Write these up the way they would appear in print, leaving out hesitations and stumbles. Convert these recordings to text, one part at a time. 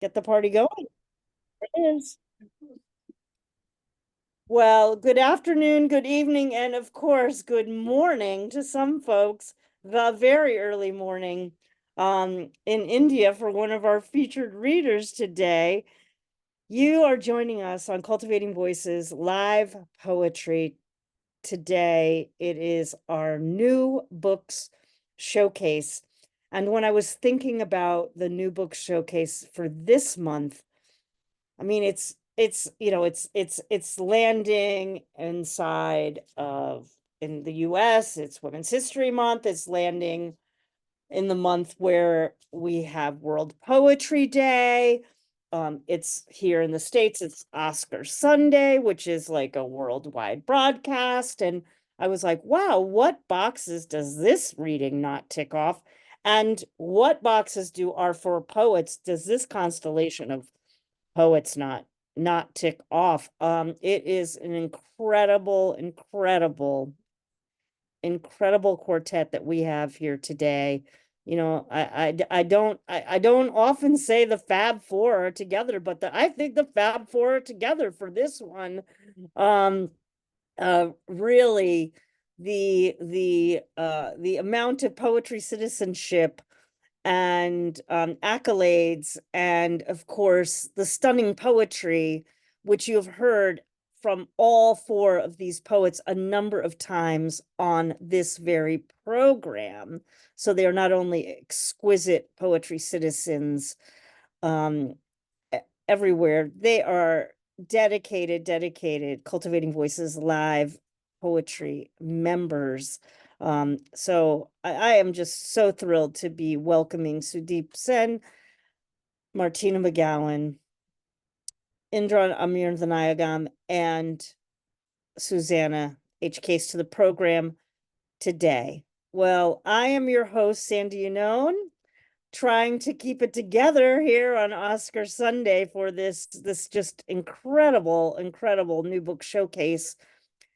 Get the party going. It is. Well, good afternoon, good evening, and of course, good morning to some folks, the very early morning in India for one of our featured readers today. You are joining us on Cultivating Voices live poetry today. It is our new books showcase. And when I was thinking about the new books showcase for this month, I mean, it's landing inside of in the US, it's Women's History Month, it's landing in the month where we have World Poetry Day. It's here in the States, it's Oscar Sunday, which is like a worldwide broadcast. And I was like, wow, what boxes does this reading not tick off? And what boxes do our four poets does this constellation of poets not tick off? It is an incredible quartet that we have here today. You know, I don't often say the Fab Four are together, but I think the Fab Four are together for this one. Um, Really, the amount of poetry citizenship and accolades, and of course, the stunning poetry, which you have heard from all four of these poets a number of times on this very program. So they are not only exquisite poetry citizens um, everywhere, they are dedicated Cultivating Voices live poetry members. So I am just so thrilled to be welcoming Sudeep Sen, Martina McGowan, Indran Amirthanayagam, and Susanna H. Case to the program today. Well, I am your host, Sandy Yannone, trying to keep it together here on Oscar Sunday for this just incredible new book showcase.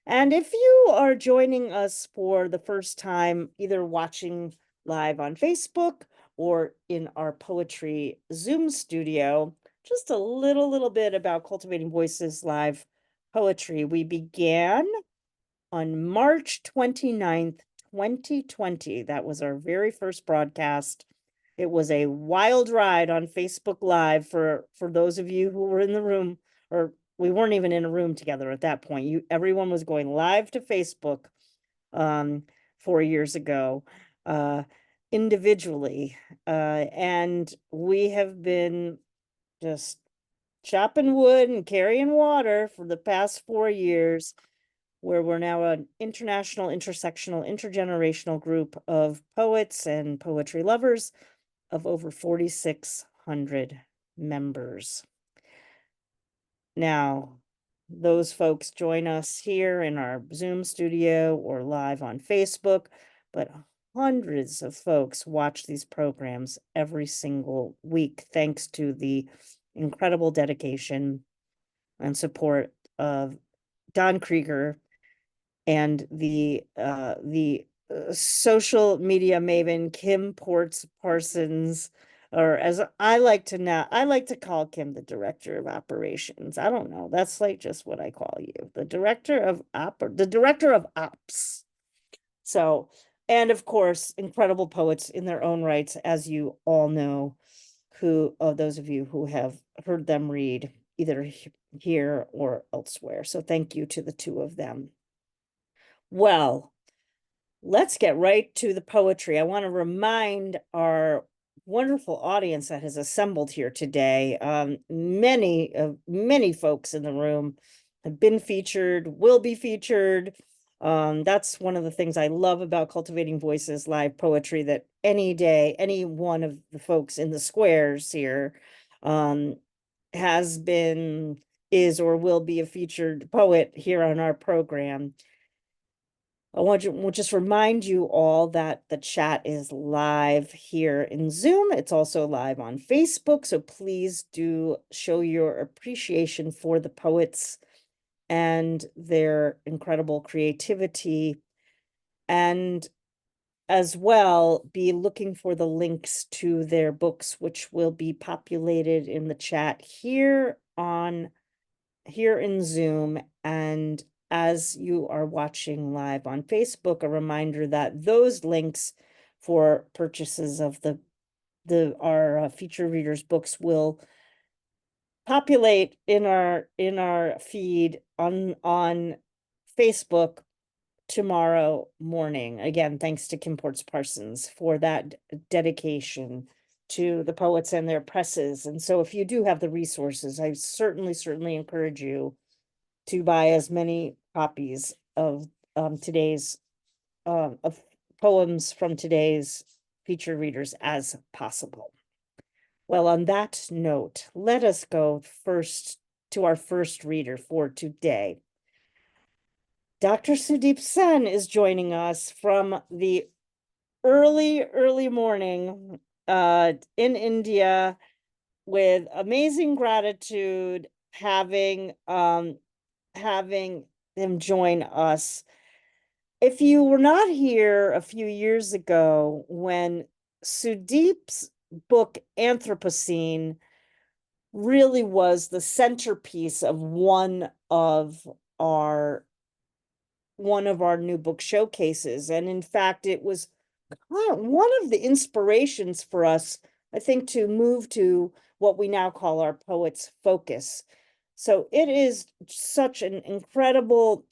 And if you are joining us for the first time, either watching live on Facebook or in our poetry Zoom studio, just a little bit about Cultivating Voices live poetry. We began on March 29th, 2020. That was our very first broadcast. It was a wild ride on Facebook Live for those of you who were in the room, or we weren't even in a room together at that point. Everyone was going live to Facebook 4 years ago, individually. And we have been just chopping wood and carrying water for the past 4 years, where we're now an international, intersectional, intergenerational group of poets and poetry lovers of over 4,600 members. Now, those folks join us here in our Zoom studio or live on Facebook, but hundreds of folks watch these programs every single week, thanks to the incredible dedication and support of Don Krieger and the social media maven Kim Ports Parsons, or as I like to call Kim the director of operations. I don't know. That's like just what I call you, the director of ops. So, and of course, incredible poets in their own rights, as you all know, who those of you who have heard them read either here or elsewhere. So thank you to the two of them. Well, let's get right to the poetry. I want to remind our wonderful audience that has assembled here today. Many folks in the room have been featured, will be featured. That's one of the things I love about Cultivating Voices live poetry, that any day, any one of the folks in the squares here has been, is, or will be a featured poet here on our program. I want to just remind you all that the chat is live here in Zoom. It's also live on Facebook. So please do show your appreciation for the poets and their incredible creativity. And as well be looking for the links to their books, which will be populated in the chat here in Zoom. And as you are watching live on Facebook, a reminder that those links for purchases of our feature readers books will populate in our feed on Facebook tomorrow morning. Again, thanks to Kim Ports Parsons for that dedication to the poets and their presses. And so if you do have the resources, I certainly encourage you to buy as many copies of today's of poems from today's featured readers as possible. Well, on that note, let us go first to our first reader for today. Dr. Sudeep Sen is joining us from the early morning in India with amazing gratitude having him join us. If you were not here a few years ago when Sudeep's book Anthropocene really was the centerpiece of one of our new book showcases. And in fact, it was one of the inspirations for us, I think, to move to what we now call our Poets Focus. So it is such an incredible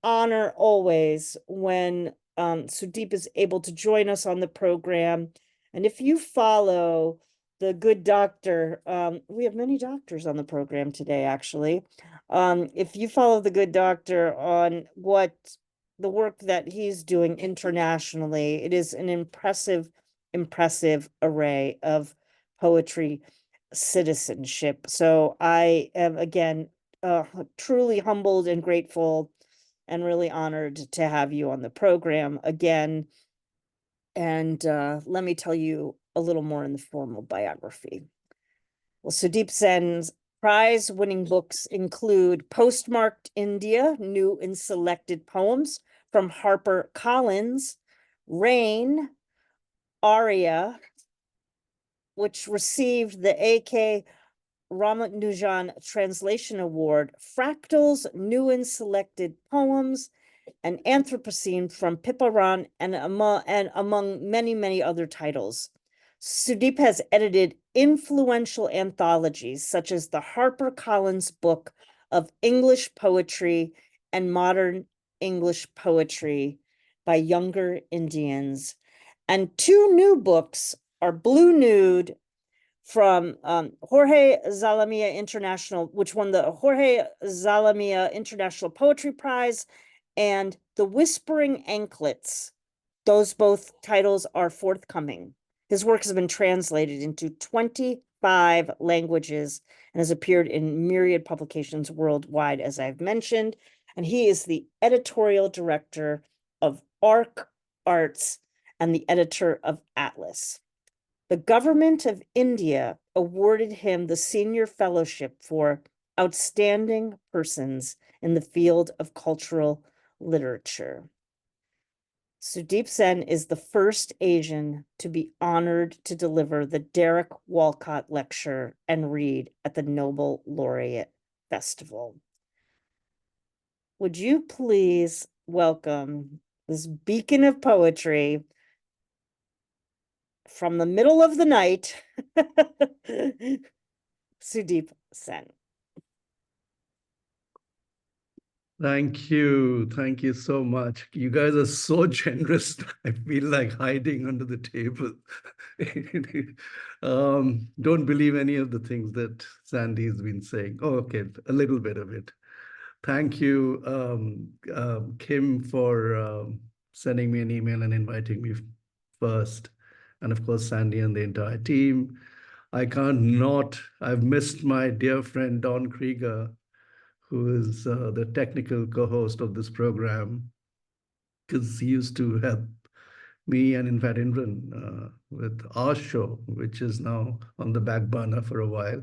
honor always when Sudeep is able to join us on the program. And if you follow the good doctor, we have many doctors on the program today, actually. If you follow the good doctor on what the work that he's doing internationally, it is an impressive array of poetry citizenship. So I am, again, truly humbled and grateful and really honored to have you on the program again. And let me tell you a little more in the formal biography. Well, Sudeep Sen's prize-winning books include Postmarked India, New and Selected Poems from HarperCollins, Rain, Aria, which received the A.K. Ramanujan Translation Award, Fractals, New and Selected Poems, and Anthropocene from Piparan, and among many other titles. Sudeep has edited influential anthologies such as the HarperCollins Book of English Poetry and Modern English Poetry by Younger Indians. And two new books are Blue Nude from Jorge Zalamia International, which won the Jorge Zalamia International Poetry Prize, and The Whispering Anklets. Those both titles are forthcoming. His work has been translated into 25 languages and has appeared in myriad publications worldwide, as I've mentioned. And he is the editorial director of ARC Arts and the editor of Atlas. The government of India awarded him the Senior Fellowship for Outstanding Persons in the Field of Cultural Literature. Sudeep Sen is the first Asian to be honored to deliver the Derek Walcott Lecture and read at the Nobel Laureate Festival. Would you please welcome this beacon of poetry from the middle of the night, Sudeep Sen. Thank you. Thank you so much. You guys are so generous. I feel like hiding under the table. Don't believe any of the things that Sandy's been saying. Oh, okay, a little bit of it. Thank you, Kim, for sending me an email and inviting me first. And of course, Sandy and the entire team. I've missed my dear friend, Don Krieger, who is the technical co-host of this program, because he used to help me and in fact Indran with our show, which is now on the back burner for a while.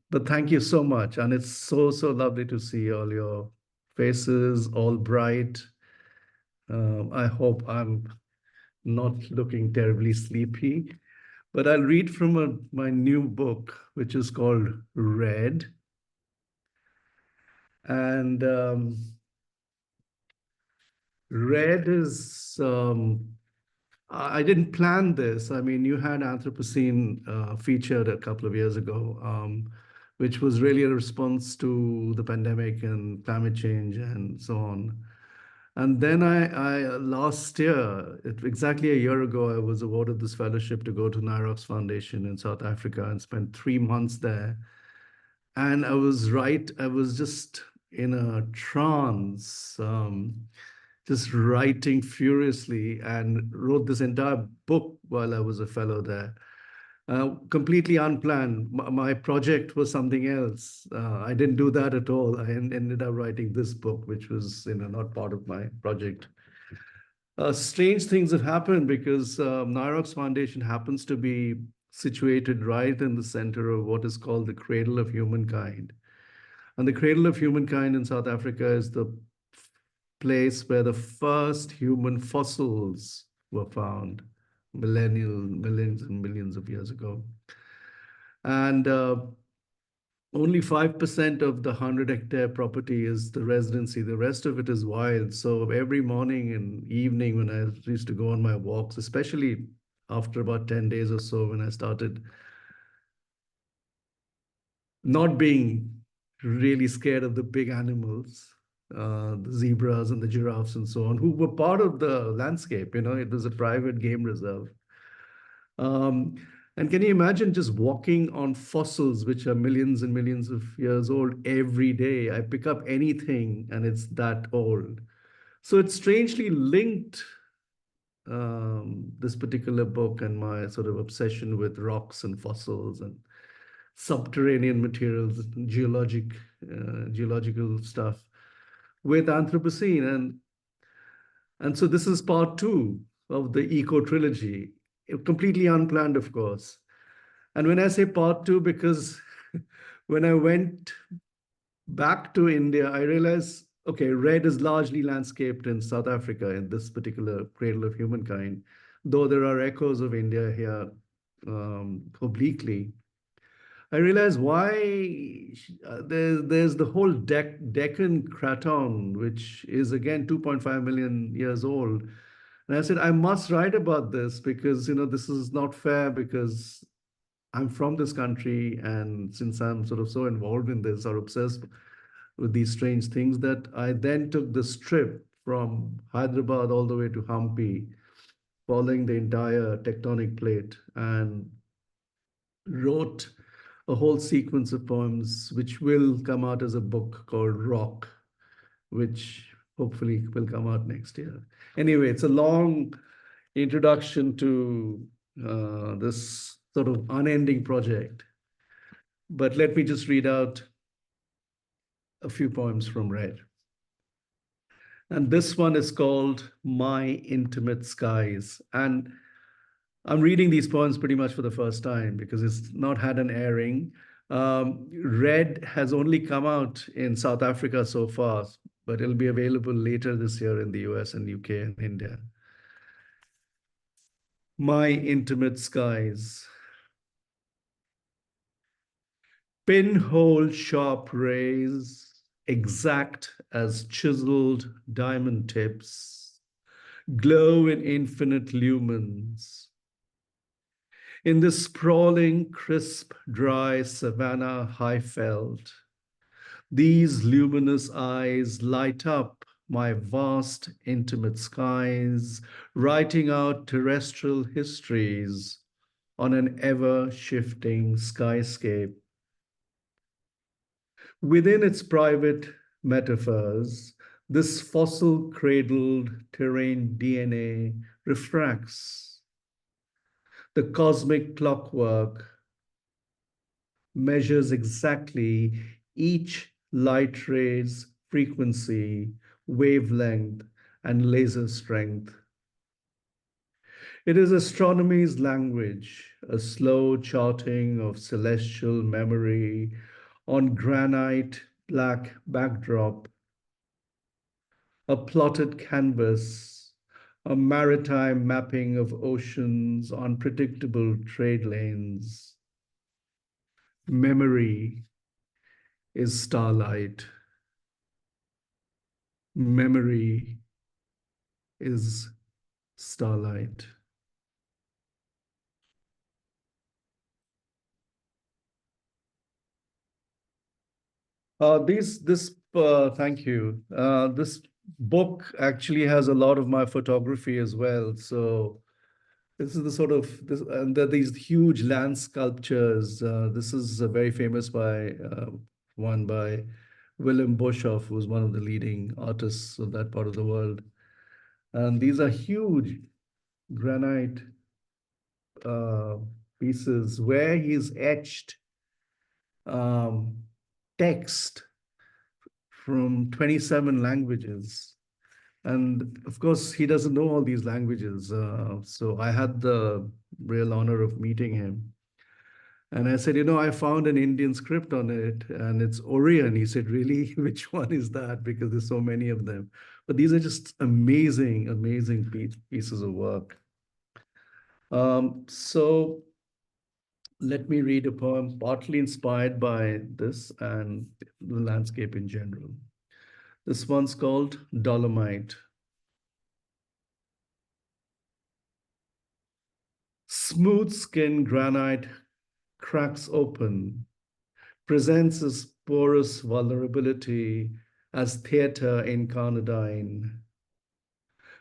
But thank you so much. And it's so lovely to see all your faces, all bright. I hope I'm not looking terribly sleepy. But I'll read from my new book, which is called Red. And Red is, I didn't plan this. I mean, you had Anthropocene featured a couple of years ago, which was really a response to the pandemic and climate change and so on. And then last year, exactly a year ago, I was awarded this fellowship to go to Nyrox Foundation in South Africa and spent 3 months there. And I was just in a trance, just writing furiously, and wrote this entire book while I was a fellow there. Completely unplanned. My project was something else. I didn't do that at all. I ended up writing this book, which was, not part of my project. Strange things have happened because Nyrox Foundation happens to be situated right in the center of what is called the cradle of humankind. And the cradle of humankind in South Africa is the place where the first human fossils were found, millions and millions of years ago. And only 5% of the 100-hectare property is the residency. The rest of it is wild. So every morning and evening when I used to go on my walks, especially after about 10 days or so, when I started not being really scared of the big animals, the zebras and the giraffes and so on, who were part of the landscape. It was a private game reserve. And can you imagine just walking on fossils, which are millions and millions of years old, every day? I pick up anything and it's that old. So it's strangely linked, this particular book and my sort of obsession with rocks and fossils and subterranean materials, geological stuff, with Anthropocene. And so this is part 2 of the Eco Trilogy, completely unplanned, of course. And when I say part 2, because when I went back to India, I realized, okay, Red is largely landscaped in South Africa, in this particular cradle of humankind, though there are echoes of India here, obliquely. I realized why there's the whole Deccan Craton, which is again 2.5 million years old. And I said, I must write about this because, this is not fair, because I'm from this country. And since I'm sort of so involved in this or obsessed with these strange things, that I then took the trip from Hyderabad all the way to Hampi, following the entire tectonic plate, and wrote a whole sequence of poems, which will come out as a book called Rock, which hopefully will come out next year. Anyway, it's a long introduction to this sort of unending project. But let me just read out a few poems from Red. And this one is called My Intimate Skies. And I'm reading these poems pretty much for the first time because it's not had an airing. Red has only come out in South Africa so far, but it'll be available later this year in the US and UK and India. My Intimate Skies. Pinhole sharp rays, exact as chiseled diamond tips, glow in infinite lumens. In the sprawling, crisp, dry savanna high-felt, these luminous eyes light up my vast, intimate skies, writing out terrestrial histories on an ever-shifting skyscape. Within its private metaphors, this fossil-cradled terrain DNA refracts. The cosmic clockwork measures exactly each light ray's frequency, wavelength, and laser strength. It is astronomy's language, a slow charting of celestial memory on granite black backdrop, a plotted canvas, a maritime mapping of oceans, unpredictable trade lanes. Memory is starlight. Memory is starlight. Thank you. This book actually has a lot of my photography as well. So this is the sort of this, and there are these huge land sculptures. This is very famous by one by Willem Boshoff, who was one of the leading artists of that part of the world. And these are huge granite uh, pieces where he's etched um, text from 27 languages. And of course, he doesn't know all these languages. So I had the real honor of meeting him. And I said, I found an Indian script on it and it's Orion. He said, really? Which one is that? Because there's so many of them. But these are just amazing, amazing pieces of work. So let me read a poem partly inspired by this and the landscape in general. This one's called Dolomite. Smooth skin granite cracks open, presents its porous vulnerability as theater incarnadine.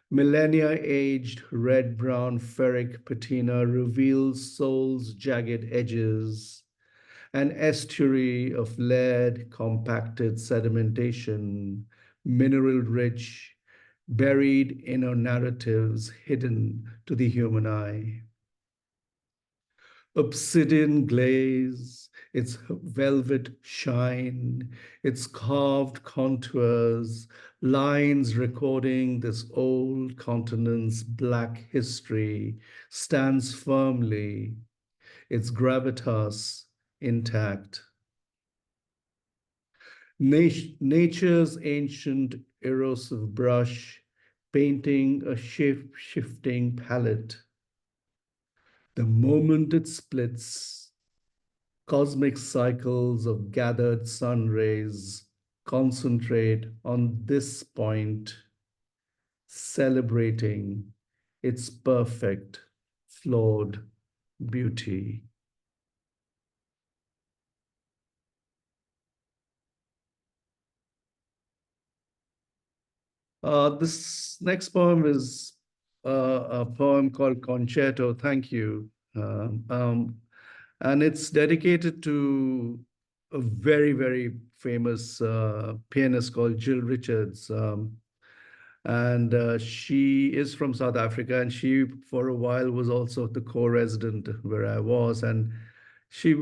Millennia-aged red-brown ferric patina reveals soul's jagged edges, an estuary of lead compacted sedimentation, mineral-rich, buried inner narratives hidden to the human eye. Obsidian glaze, its velvet shine, its carved contours, lines recording this old continent's black history, stands firmly, its gravitas intact. Nature's ancient erosive brush, painting a shifting palette. The moment it splits, cosmic cycles of gathered sun rays concentrate on this point, celebrating its perfect, flawed beauty. This next poem is a poem called Concerto. Thank you. And it's dedicated to a very, very famous pianist called Jill Richards. And she is from South Africa, and she, for a while, was also the co-resident where I was. And she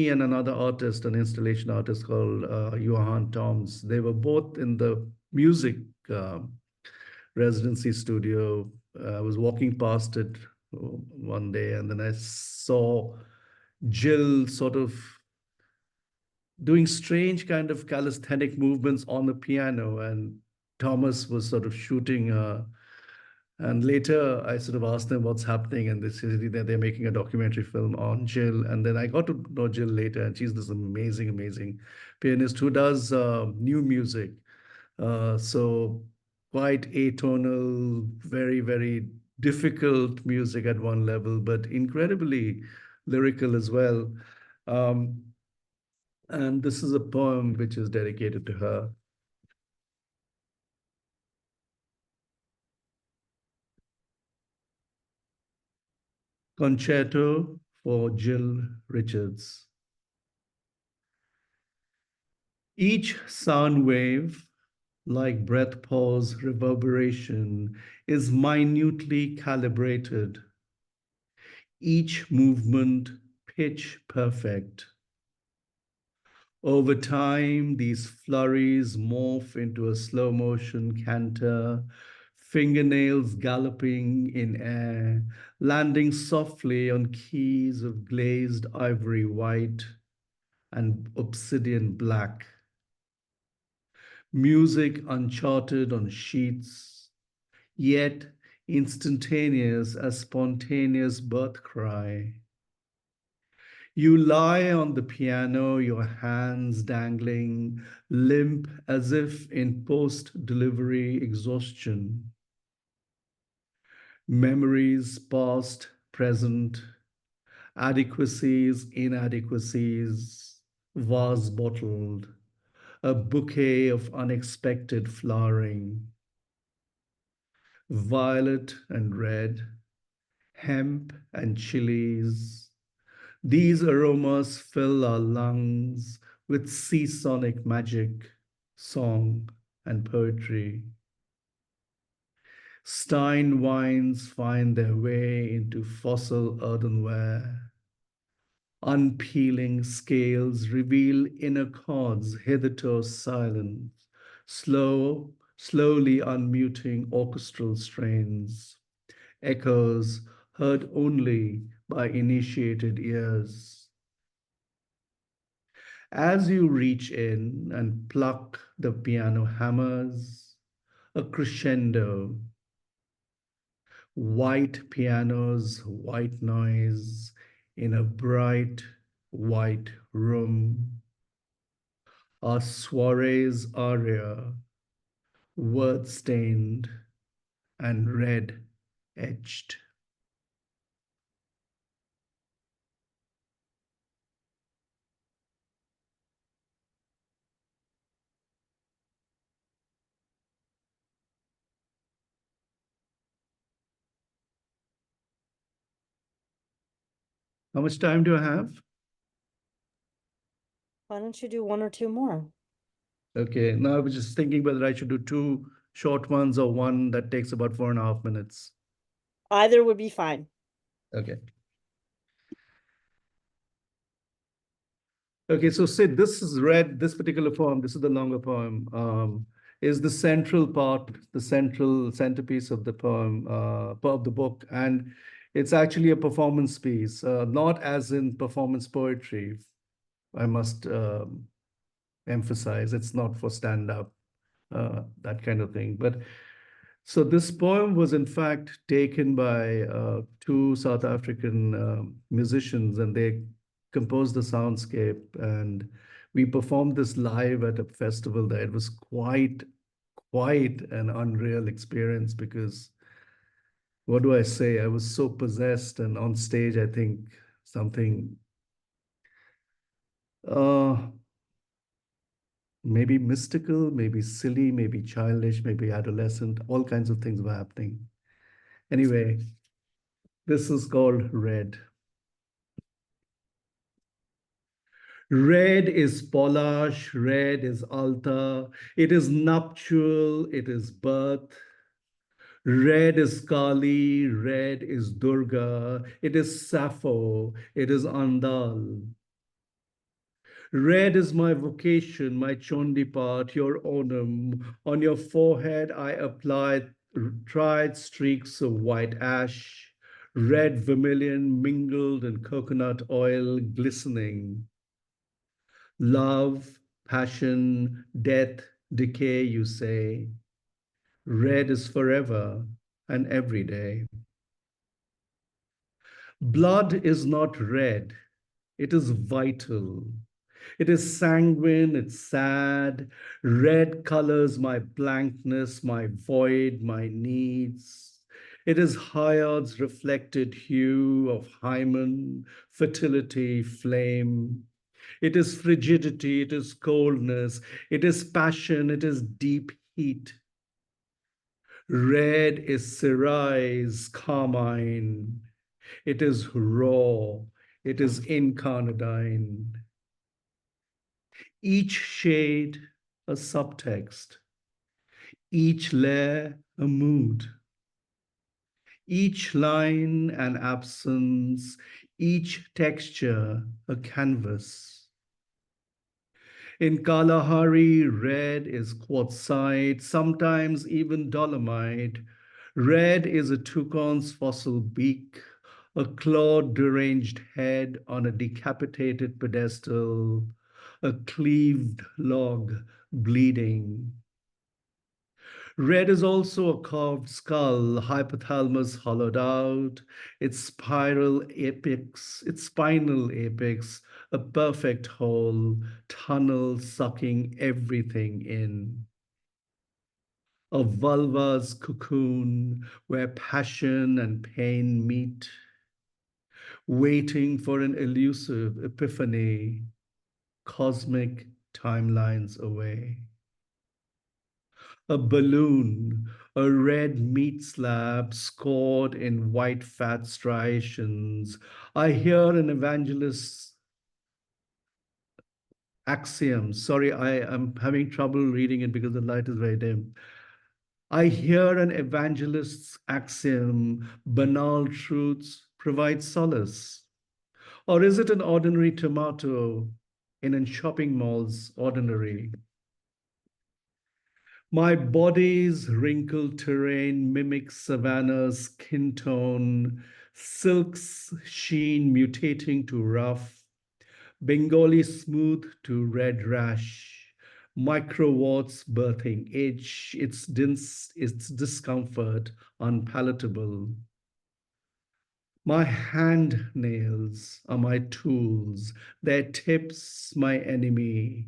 and another artist, an installation artist called Johan Toms, they were both in the music residency studio. I was walking past it one day, and then I saw Jill sort of doing strange kind of calisthenic movements on the piano, and Thomas was sort of shooting. And later, I sort of asked them what's happening, and they said that they're making a documentary film on Jill. And then I got to know Jill later, and she's this amazing, amazing pianist who does new music. So quite atonal, very, very difficult music at one level, but incredibly lyrical as well. Um, and this is a poem which is dedicated to her. Concerto for Jill Richards. Each sound wave, like breath pause reverberation, is minutely calibrated. Each movement pitch perfect. Over time, these flurries morph into a slow motion canter, fingernails galloping in air, landing softly on keys of glazed ivory white and obsidian black. Music uncharted on sheets, yet instantaneous as spontaneous birth cry. You lie on the piano, your hands dangling, limp as if in post-delivery exhaustion. Memories past, present, adequacies, inadequacies, vase bottled, a bouquet of unexpected flowering, violet and red, hemp and chilies. These aromas fill our lungs with seasonic magic, song, and poetry. Stein wines find their way into fossil earthenware. Unpeeling scales reveal inner chords hitherto silent, slowly unmuting orchestral strains, echoes heard only by initiated ears. As you reach in and pluck the piano hammers, a crescendo, white pianos, white noise in a bright white room. Our soiree's aria, word stained and red edged. How much time do I have? Why don't you do one or two more? Okay, now I was just thinking whether I should do two short ones or one that takes about 4.5 minutes. Either would be fine. Okay. Okay, so Sid, this is read, this particular poem, this is the longer poem, is the central part, the central centerpiece of the poem, of the book. And it's actually a performance piece, not as in performance poetry. I must emphasize, it's not for stand-up, that kind of thing. But so this poem was in fact taken by two South African musicians, and they composed the soundscape. And we performed this live at a festival there. It was quite an unreal experience because what do I say? I was so possessed, and on stage, I think something uh, maybe mystical, maybe silly, maybe childish, maybe adolescent, all kinds of things were happening. Anyway, this is called Red. Red is Polash, red is Alta, it is nuptial, it is birth. Red is Kali, red is Durga, it is Sappho, it is Andal. Red is my vocation, my Chondipat, your Onam. On your forehead I apply tried streaks of white ash, red vermilion mingled in coconut oil glistening. Love, passion, death, decay, you say. Red is forever and every day. Blood is not red, it is vital. It is sanguine, it's sad. Red colors my blankness, my void, my needs. It is Hayat's reflected hue of hymen, fertility, flame. It is frigidity, it is coldness, it is passion, it is deep heat. Red is cerise, carmine. It is raw, it is incarnadine. Each shade a subtext, each layer a mood, each line an absence, each texture a canvas. In Kalahari, red is quartzite, sometimes even dolomite. Red is a toucan's fossil beak, a clawed, deranged head on a decapitated pedestal, a cleaved log bleeding. Red is also a carved skull, hypothalamus hollowed out, its spinal apex, a perfect hole, tunnel sucking everything in. A vulva's cocoon where passion and pain meet, waiting for an elusive epiphany, cosmic timelines away. A balloon, a red meat slab scored in white fat striations. I hear an evangelist's axiom. Sorry, I am having trouble reading it because the light is very dim. I hear an evangelist's axiom, banal truths provide solace. Or is it an ordinary tomato in a shopping mall's ordinary? My body's wrinkled terrain mimics Savannah's skin tone, silk's sheen mutating to rough, Bengali smooth to red rash, microwarts birthing itch, its discomfort unpalatable. My hand nails are my tools, their tips my enemy.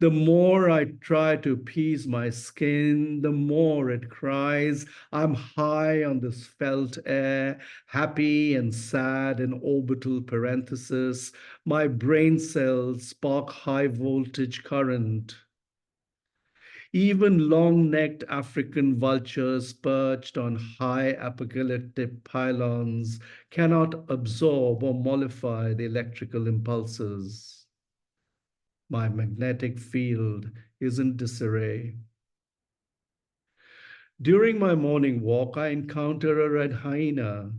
The more I try to appease my skin, the more it cries, I'm high on this felt air, happy and sad in orbital parenthesis. My brain cells spark high voltage current. Even long-necked African vultures perched on high apocalyptic pylons cannot absorb or mollify the electrical impulses. My magnetic field is in disarray. During my morning walk, I encounter a red hyena.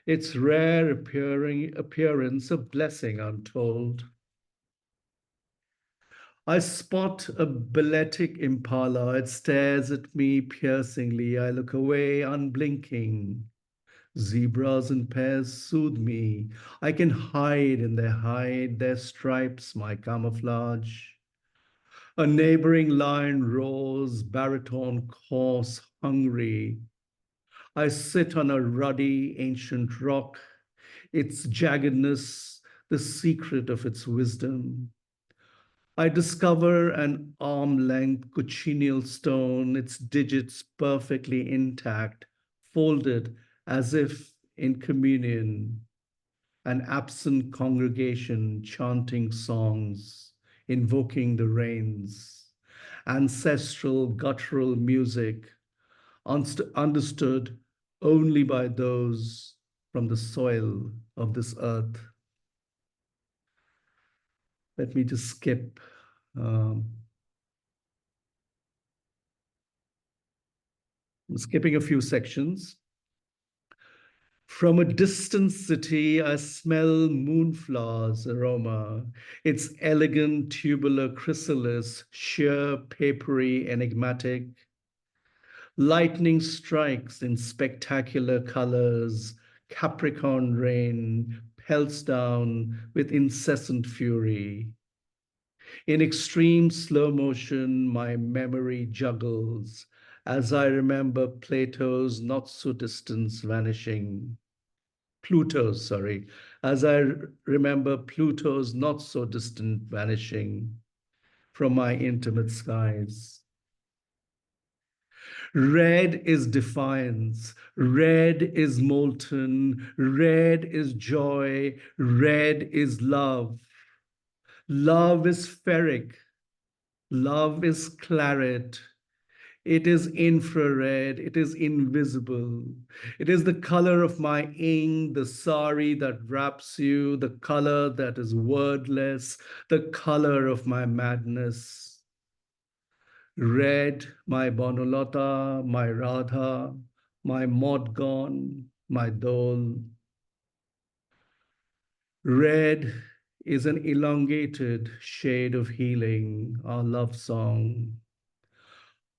Its rare appearance a blessing, I'm told. I spot a balletic impala. It stares at me piercingly. I look away, unblinking. Zebras in pairs soothe me. I can hide in their hide, their stripes, my camouflage. A neighboring lion roars, baritone coarse, hungry. I sit on a ruddy ancient rock, its jaggedness, the secret of its wisdom. I discover an arm-length cochineal stone, its digits perfectly intact, folded as if in communion, an absent congregation chanting songs, invoking the rains, ancestral guttural music, understood only by those from the soil of this earth. Let me just skip. I'm skipping a few sections. From a distant city, I smell moonflower's aroma, its elegant tubular chrysalis, sheer, papery, enigmatic. Lightning strikes in spectacular colors, Capricorn rain pelts down with incessant fury. In extreme slow motion, my memory juggles as I remember Plato's not so distant vanishing. Pluto's, sorry, as I remember Pluto's not so distant vanishing from my intimate skies. Red is defiance, red is molten, red is joy, red is love. Love is ferric, love is claret. It is infrared, it is invisible. It is the color of my ink, the sari that wraps you, the color that is wordless, the color of my madness. Red, my Bonolota, my Radha, my Modgon, my Dole. Red is an elongated shade of healing, our love song.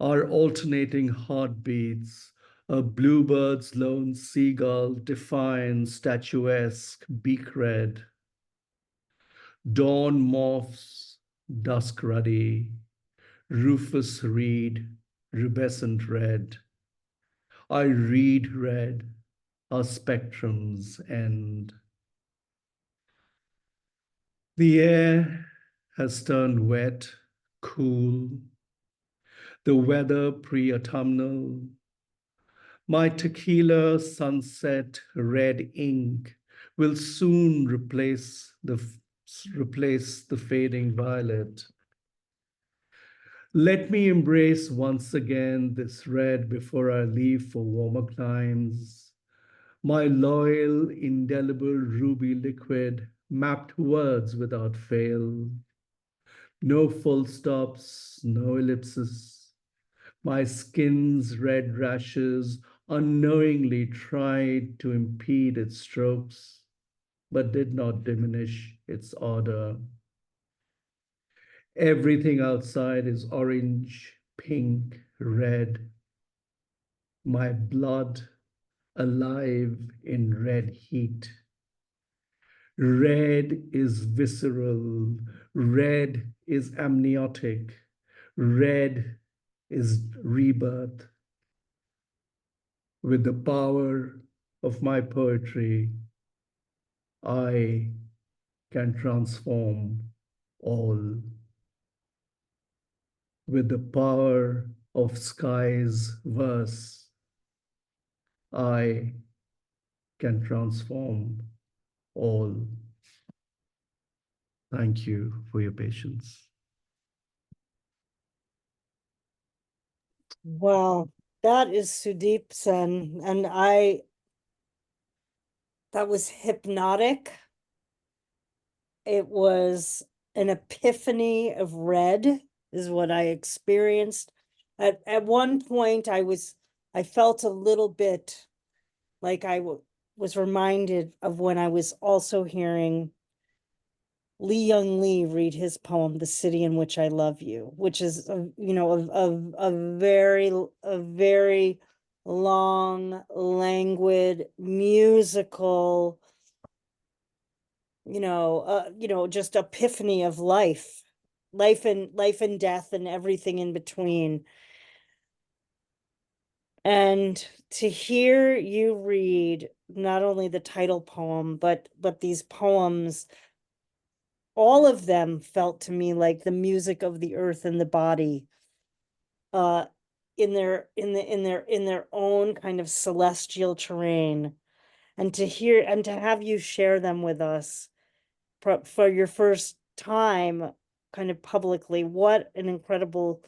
Our alternating heartbeats, a bluebird's lone seagull defined, statuesque, beak red. Dawn morphs, dusk ruddy, Rufus reed, rubescent red. I read red, our spectrums end. The air has turned wet, cool, the weather pre-autumnal. My tequila sunset red ink will soon replace the fading violet. Let me embrace once again this red before I leave for warmer climes. My loyal, indelible ruby liquid, mapped words without fail. No full stops, no ellipses. My skin's red rashes unknowingly tried to impede its strokes, but did not diminish its order. Everything outside is orange, pink, red. My blood alive in red heat. Red is visceral. Red is amniotic. Red is rebirth. With the power of my poetry, I can transform all. With the power of sky's verse, I can transform all. Thank you for your patience. Wow, that is Sudeep Sen, and that was hypnotic. It was an epiphany of red, is what I experienced. At one point, I felt a little bit like was reminded of when I was also hearing Lee Young Lee read his poem, The City in Which I Love You, which is, a very long, languid, musical, just epiphany of life and death and everything in between. And to hear you read not only the title poem, but these poems, all of them felt to me like the music of the earth and the body, in their own kind of celestial terrain. And to have you share them with us for your first time kind of publicly, what an incredible,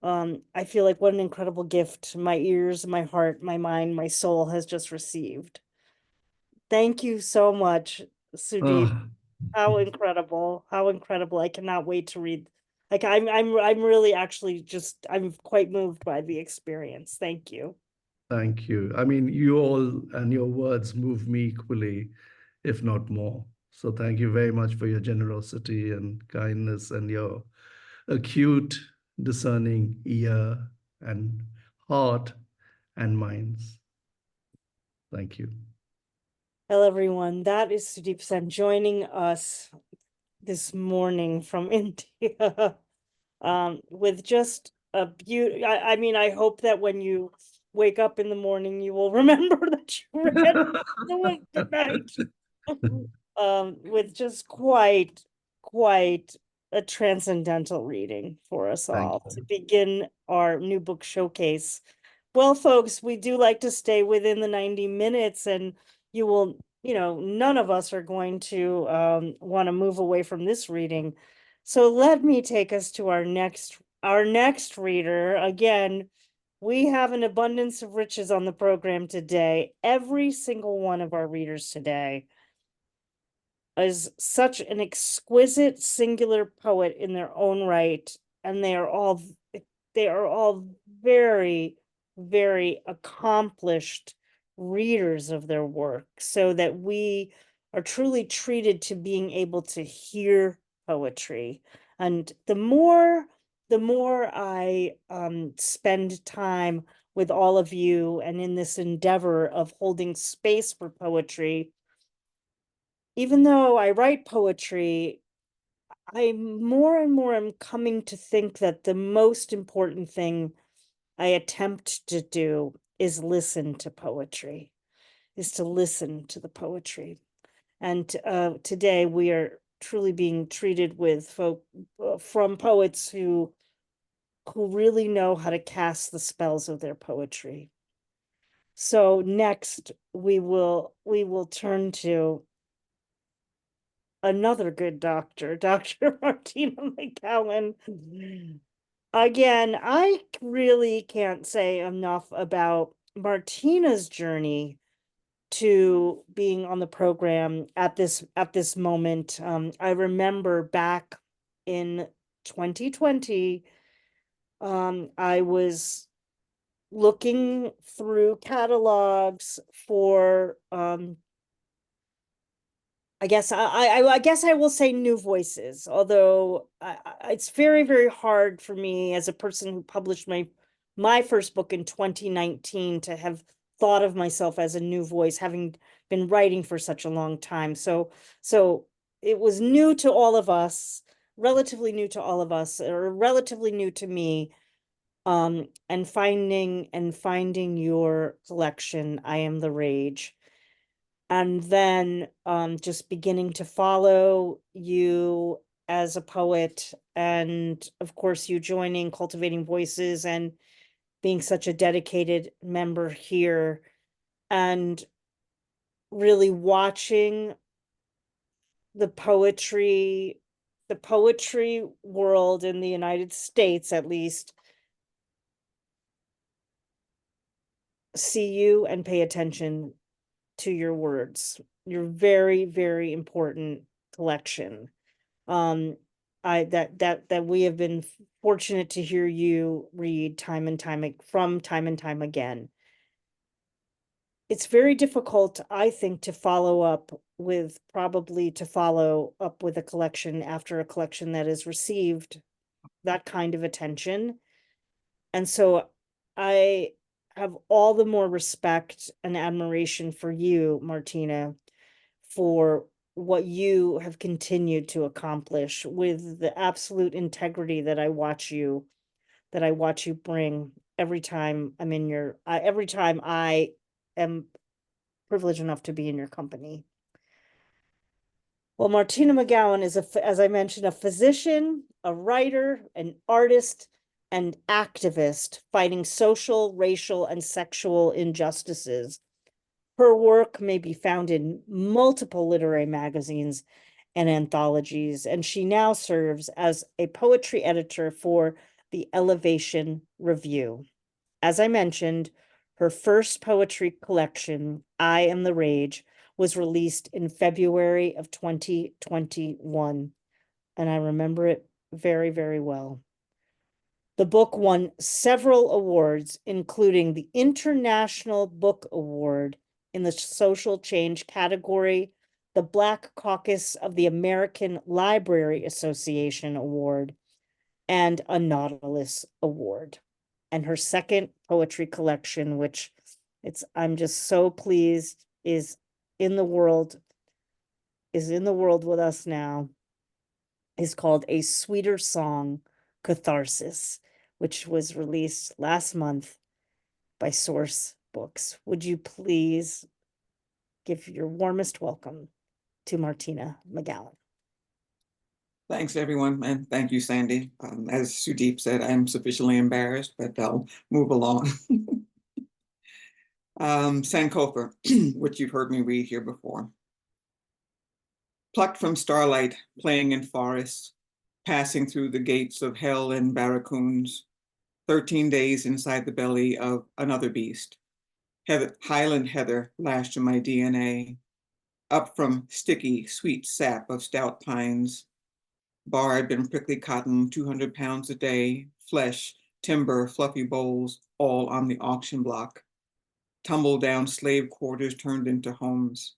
I feel like what an incredible gift my ears, my heart, my mind, my soul has just received. Thank you so much, Sudeep. Ah, How incredible. How incredible. I cannot wait to read. Like I'm really actually just I'm quite moved by the experience. Thank you. thank you. I mean, you all and your words move me equally, if not more. So thank you very much for your generosity and kindness and your acute, discerning ear and heart and minds. Thank you. Hello everyone. That is Sudeep Sen joining us this morning from India. With just a beauty. I mean, I hope that when you wake up in the morning, you will remember that you read the night. With just quite a transcendental reading for us Thank all to you. begin our new book showcase. Well, folks, we do like to stay within the 90 minutes, and you will, none of us are going to want to move away from this reading. So let me take us to our next reader. Again, we have an abundance of riches on the program today. Every single one of our readers today is such an exquisite singular poet in their own right, and they are all very, very accomplished readers of their work, so that we are truly treated to being able to hear poetry. And the more I spend time with all of you and in this endeavor of holding space for poetry, even though I write poetry, I more and more am coming to think that the most important thing I attempt to do is listen to poetry, is to listen to the poetry. And today we are truly being treated with folk from poets who really know how to cast the spells of their poetry. So next we will turn to another good doctor, Dr. Martina McGowan. Again, I really can't say enough about Martina's journey to being on the program at this moment. I remember back in 2020, I was looking through catalogs for I guess I will say new voices, although it's very, very hard for me as a person who published my first book in 2019 to have thought of myself as a new voice, having been writing for such a long time. So it was new to all of us, relatively new to all of us, or relatively new to me. And finding your collection, I Am the Rage. And then just beginning to follow you as a poet, and of course you joining Cultivating Voices and being such a dedicated member here, and really watching the poetry world in the United States, at least, see you and pay attention to your words, your very, very important collection. That we have been fortunate to hear you read time and time again. It's very difficult, I think, to follow up with a collection after a collection that has received that kind of attention. And so I have all the more respect and admiration for you, Martina, for what you have continued to accomplish with the absolute integrity that I watch you bring every time I am privileged enough to be in your company. Well, Martina McGowan is, as I mentioned, a physician, a writer, an artist, and activist fighting social, racial, and sexual injustices. Her work may be found in multiple literary magazines and anthologies, and she now serves as a poetry editor for the Elevation Review. As I mentioned, her first poetry collection, I Am the Rage, was released in February of 2021, and I remember it very, very well. The book won several awards, including the International Book Award in the social change category, the Black Caucus of the American Library Association Award, and a Nautilus Award. And her second poetry collection, which I'm just so pleased is in the world with us now, is called A Sweeter Song, Catharsis, which was released last month by Sourcebooks. Would you please give your warmest welcome to Martina McGowan? Thanks, everyone, and thank you, Sandy. As Sudeep said, I'm sufficiently embarrassed, but I'll move along. Sankofa, which you've heard me read here before. Plucked from starlight, playing in forests, passing through the gates of hell and barracoons, 13 days inside the belly of another beast. Highland heather lashed to my DNA, up from sticky, sweet sap of stout pines, barred and prickly cotton, 200 pounds a day, flesh, timber, fluffy bowls, all on the auction block. Tumble down slave quarters turned into homes.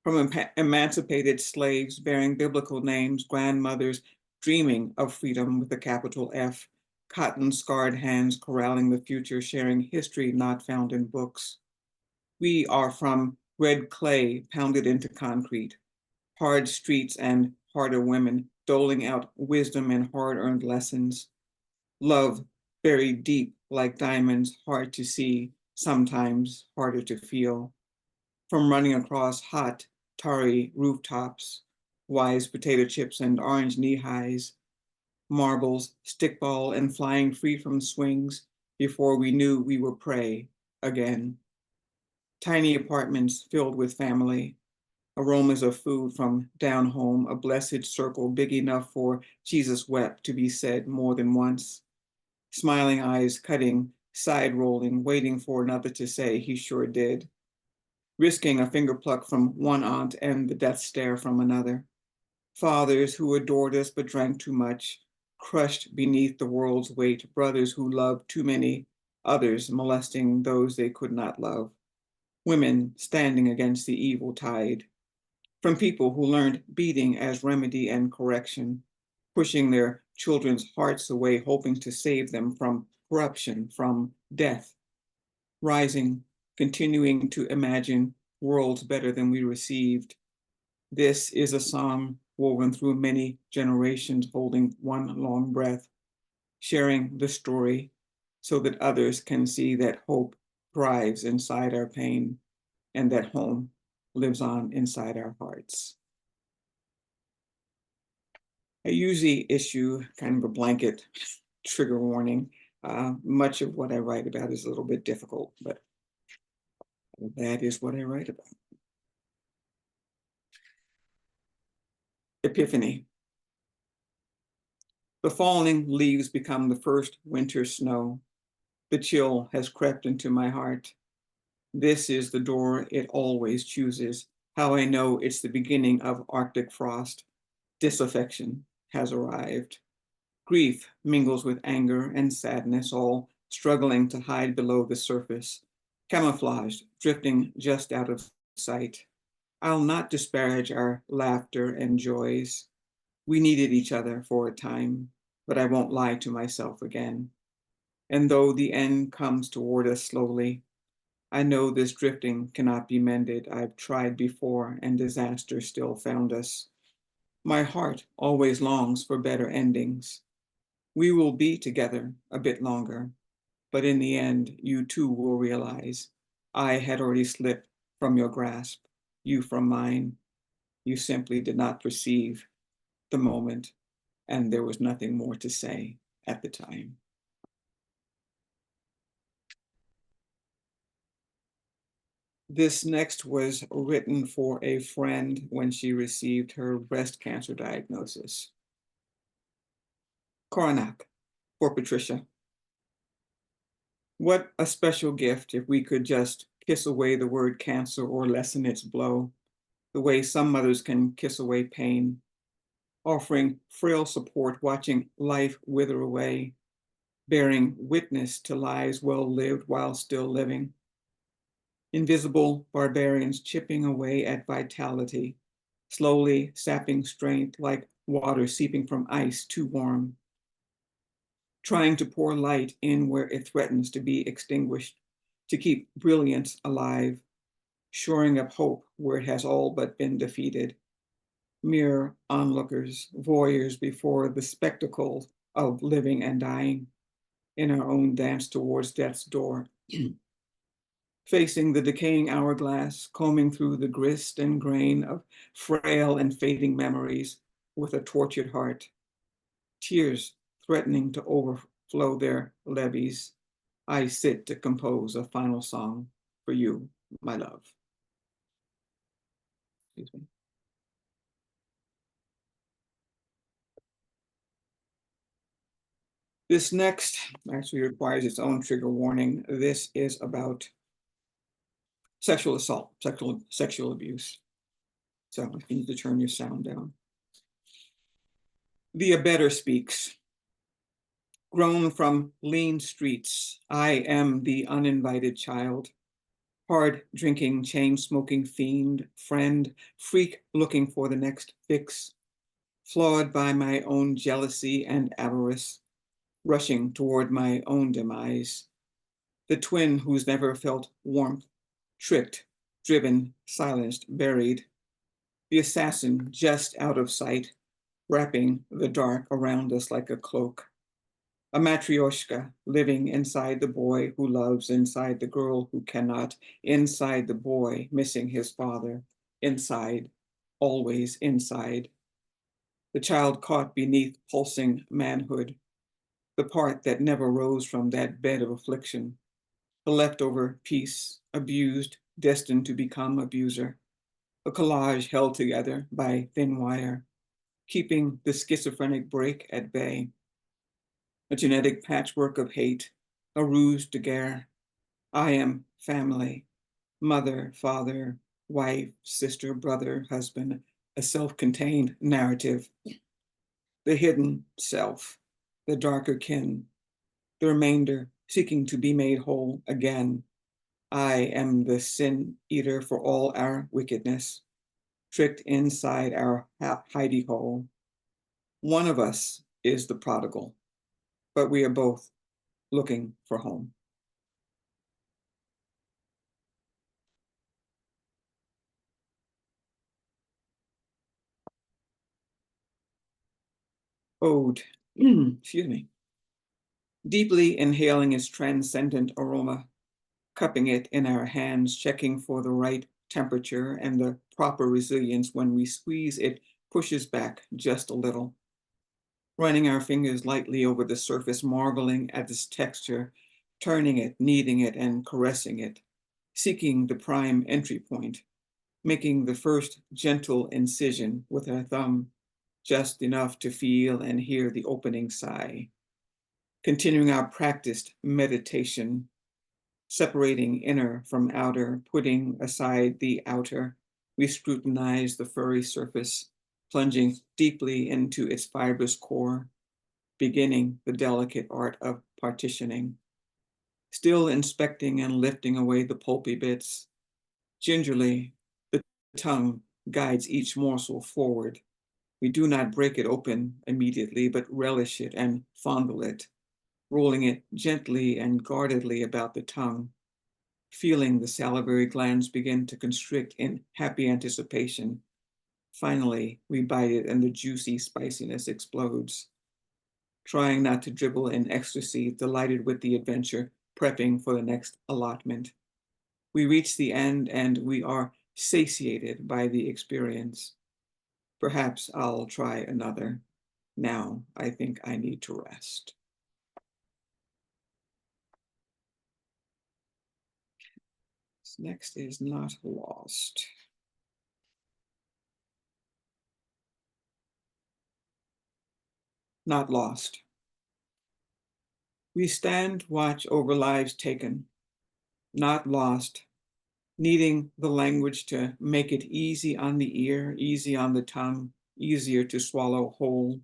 From emancipated slaves bearing biblical names, grandmothers dreaming of freedom with a capital F, cotton-scarred hands corralling the future, sharing history not found in books. We are from red clay pounded into concrete, hard streets and harder women doling out wisdom and hard-earned lessons. Love buried deep like diamonds, hard to see, sometimes harder to feel. From running across hot, tarry rooftops, wise potato chips and orange knee-highs, marbles, stickball, and flying free from swings before we knew we were prey again. Tiny apartments filled with family, aromas of food from down home, a blessed circle big enough for Jesus wept to be said more than once. Smiling eyes cutting, side rolling, waiting for another to say he sure did. Risking a finger pluck from one aunt and the death stare from another. Fathers who adored us but drank too much, crushed beneath the world's weight, brothers who loved too many, others molesting those they could not love. Women standing against the evil tide. From people who learned beating as remedy and correction, pushing their children's hearts away, hoping to save them from corruption, from death. Rising, continuing to imagine worlds better than we received. This is a psalm woven through many generations, holding one long breath, sharing the story so that others can see that hope thrives inside our pain and that home lives on inside our hearts. I usually issue kind of a blanket trigger warning. Much of what I write about is a little bit difficult, but that is what I write about. Epiphany. The falling leaves become the first winter snow. The chill has crept into my heart. This is the door it always chooses. How I know it's the beginning of Arctic frost. Disaffection has arrived. Grief mingles with anger and sadness, all struggling to hide below the surface, camouflaged, drifting just out of sight. I'll not disparage our laughter and joys. We needed each other for a time, but I won't lie to myself again. And though the end comes toward us slowly, I know this drifting cannot be mended. I've tried before and disaster still found us. My heart always longs for better endings. We will be together a bit longer, but in the end, you too will realize I had already slipped from your grasp, you from mine. You simply did not perceive the moment, and there was nothing more to say at the time. This next was written for a friend when she received her breast cancer diagnosis. Coronac, for Patricia. What a special gift if we could just kiss away the word cancer or lessen its blow, the way some mothers can kiss away pain, offering frail support, watching life wither away, bearing witness to lives well lived while still living. Invisible barbarians chipping away at vitality, slowly sapping strength like water seeping from ice too warm, trying to pour light in where it threatens to be extinguished, to keep brilliance alive, shoring up hope where it has all but been defeated. Mere onlookers, voyeurs before the spectacle of living and dying in our own dance towards death's door. Facing the decaying hourglass, combing through the grist and grain of frail and fading memories with a tortured heart. Tears threatening to overflow their levees, I sit to compose a final song for you, my love. Excuse me. This next actually requires its own trigger warning. This is about sexual assault, sexual abuse. So you need to turn your sound down. The abettor speaks. Grown from lean streets, I am the uninvited child. Hard drinking, chain smoking fiend, friend, freak looking for the next fix. Flawed by my own jealousy and avarice, rushing toward my own demise. The twin who's never felt warmth, tricked, driven, silenced, buried. The assassin just out of sight, wrapping the dark around us like a cloak. A matryoshka living inside the boy who loves, inside the girl who cannot, inside the boy missing his father, inside, always inside. The child caught beneath pulsing manhood, the part that never rose from that bed of affliction, the leftover piece, abused, destined to become abuser, a collage held together by thin wire, keeping the schizophrenic break at bay, a genetic patchwork of hate, a ruse de guerre. I am family, mother, father, wife, sister, brother, husband, a self-contained narrative, the hidden self, the darker kin, the remainder seeking to be made whole again. I am the sin eater for all our wickedness, tricked inside our hidey hole. One of us is the prodigal, but we are both looking for home. Ode, excuse me. Deeply inhaling its transcendent aroma, cupping it in our hands, checking for the right temperature and the proper resilience. When we squeeze, it pushes back just a little. Running our fingers lightly over the surface, marveling at its texture, turning it, kneading it, and caressing it, seeking the prime entry point, making the first gentle incision with our thumb, just enough to feel and hear the opening sigh. Continuing our practiced meditation, separating inner from outer, putting aside the outer, we scrutinize the furry surface, plunging deeply into its fibrous core, beginning the delicate art of partitioning, still inspecting and lifting away the pulpy bits. Gingerly, the tongue guides each morsel forward. We do not break it open immediately, but relish it and fondle it, rolling it gently and guardedly about the tongue, feeling the salivary glands begin to constrict in happy anticipation. Finally, we bite it and the juicy spiciness explodes. Trying not to dribble in ecstasy, delighted with the adventure, prepping for the next allotment. We reach the end and we are satiated by the experience. Perhaps I'll try another. Now I think I need to rest. Next is Not Lost. Not lost. We stand watch over lives taken, not lost, needing the language to make it easy on the ear, easy on the tongue, easier to swallow whole.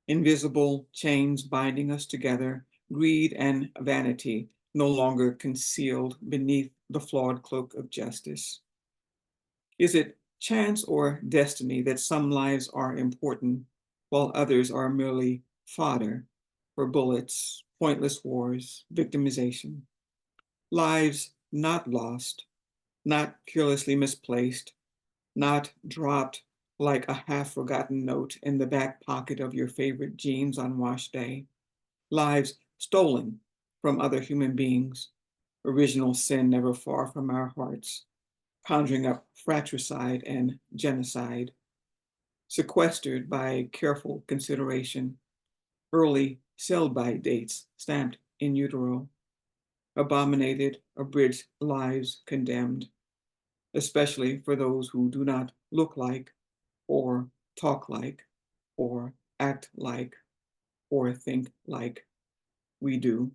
Invisible chains binding us together, greed and vanity no longer concealed beneath the flawed cloak of justice. Is it chance or destiny that some lives are important while others are merely fodder for bullets, pointless wars, victimization? Lives not lost, not carelessly misplaced, not dropped like a half-forgotten note in the back pocket of your favorite jeans on wash day. Lives stolen from other human beings, original sin never far from our hearts, conjuring up fratricide and genocide, sequestered by careful consideration, early sell-by dates stamped in utero, abominated, abridged lives condemned, especially for those who do not look like, or talk like, or act like, or think like we do,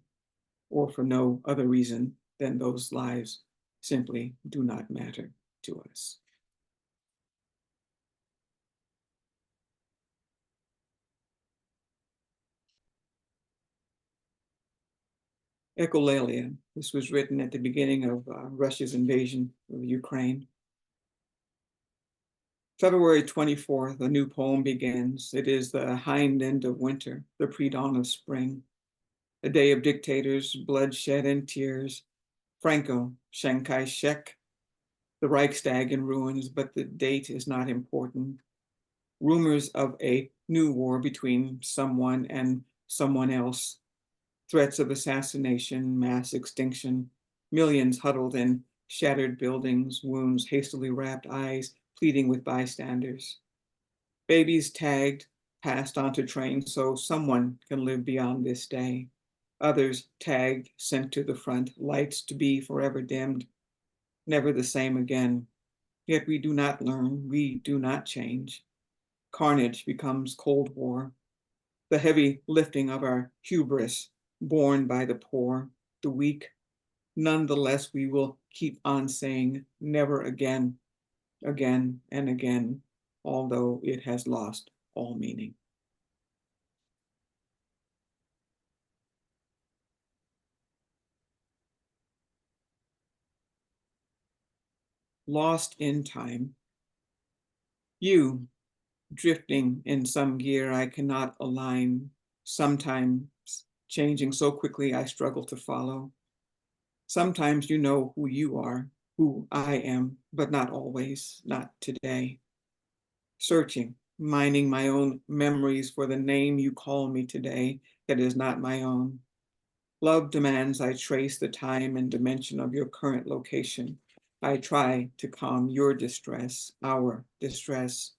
or for no other reason than those lives simply do not matter to us. Echolalia. This was written at the beginning of Russia's invasion of Ukraine. February 24th, a new poem begins. It is the hind end of winter, the pre-dawn of spring, a day of dictators, bloodshed and tears. Franco, Chiang Kai-shek, the Reichstag in ruins, but the date is not important. Rumors of a new war between someone and someone else, threats of assassination, mass extinction, millions huddled in shattered buildings, wounds, hastily wrapped eyes, pleading with bystanders. Babies tagged, passed onto trains so someone can live beyond this day. Others tagged, sent to the front, lights to be forever dimmed, never the same again. Yet we do not learn, we do not change. Carnage becomes Cold War. The heavy lifting of our hubris, borne by the poor, the weak. Nonetheless, we will keep on saying never again, again and again, although it has lost all meaning. Lost in time. You, drifting in some gear I cannot align, sometimes changing so quickly I struggle to follow. Sometimes you know who you are, who I am, but not always, not today. Searching, mining my own memories for the name you call me today that is not my own. Love demands I trace the time and dimension of your current location. I try to calm your distress, our distress.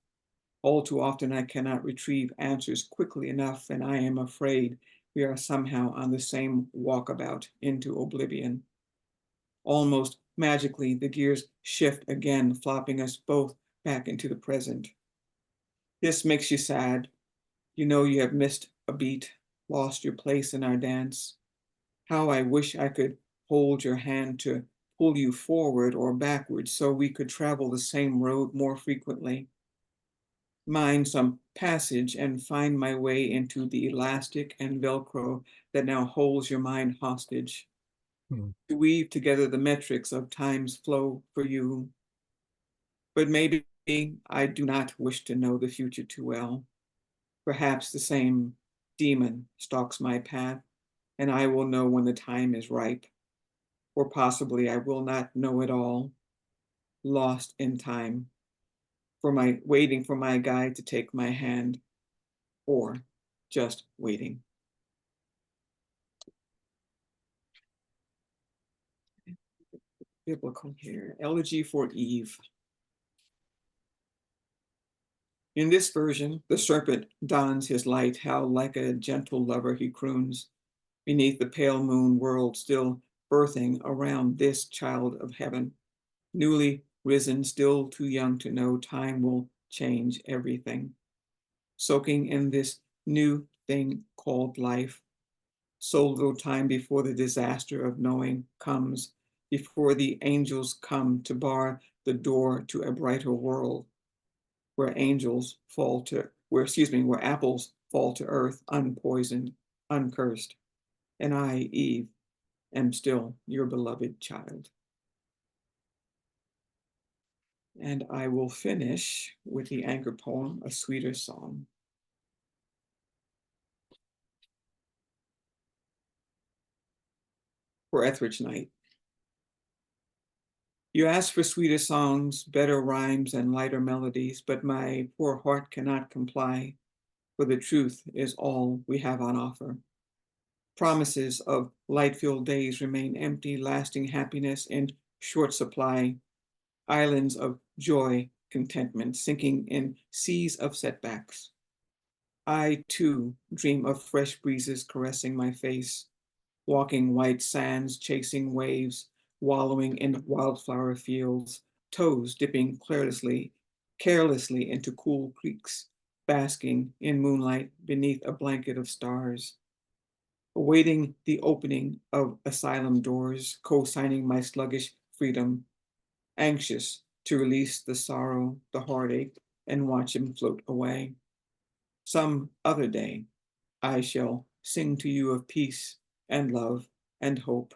All too often I cannot retrieve answers quickly enough, and I am afraid we are somehow on the same walkabout into oblivion. Almost magically, the gears shift again, flopping us both back into the present. This makes you sad. You know you have missed a beat, lost your place in our dance. How I wish I could hold your hand to pull you forward or backwards so we could travel the same road more frequently. Mine some passage and find my way into the elastic and Velcro that now holds your mind hostage. To weave together the metrics of time's flow for you. But maybe I do not wish to know the future too well. Perhaps the same demon stalks my path, and I will know when the time is ripe. Or possibly I will not know it all, lost in time, waiting for my guide to take my hand, or just waiting. Biblical here, Elegy for Eve. In this version, the serpent dons his light, how like a gentle lover he croons, beneath the pale moon world still birthing around this child of heaven, newly risen, still too young to know time will change everything. Soaking in this new thing called life, so little time before the disaster of knowing comes, before the angels come to bar the door to a brighter world, where apples fall to earth unpoisoned, uncursed. And I, Eve, am still your beloved child. And I will finish with the anchor poem, A Sweeter Song. For Etheridge Night. You ask for sweeter songs, better rhymes, and lighter melodies, but my poor heart cannot comply, for the truth is all we have on offer. Promises of light-filled days remain empty, lasting happiness in short supply, islands of joy, contentment, sinking in seas of setbacks. I, too, dream of fresh breezes caressing my face, walking white sands, chasing waves, wallowing in wildflower fields, toes dipping carelessly into cool creeks, basking in moonlight beneath a blanket of stars, awaiting the opening of asylum doors, co-signing my sluggish freedom, anxious to release the sorrow, the heartache, and watch him float away. Some other day, I shall sing to you of peace and love and hope.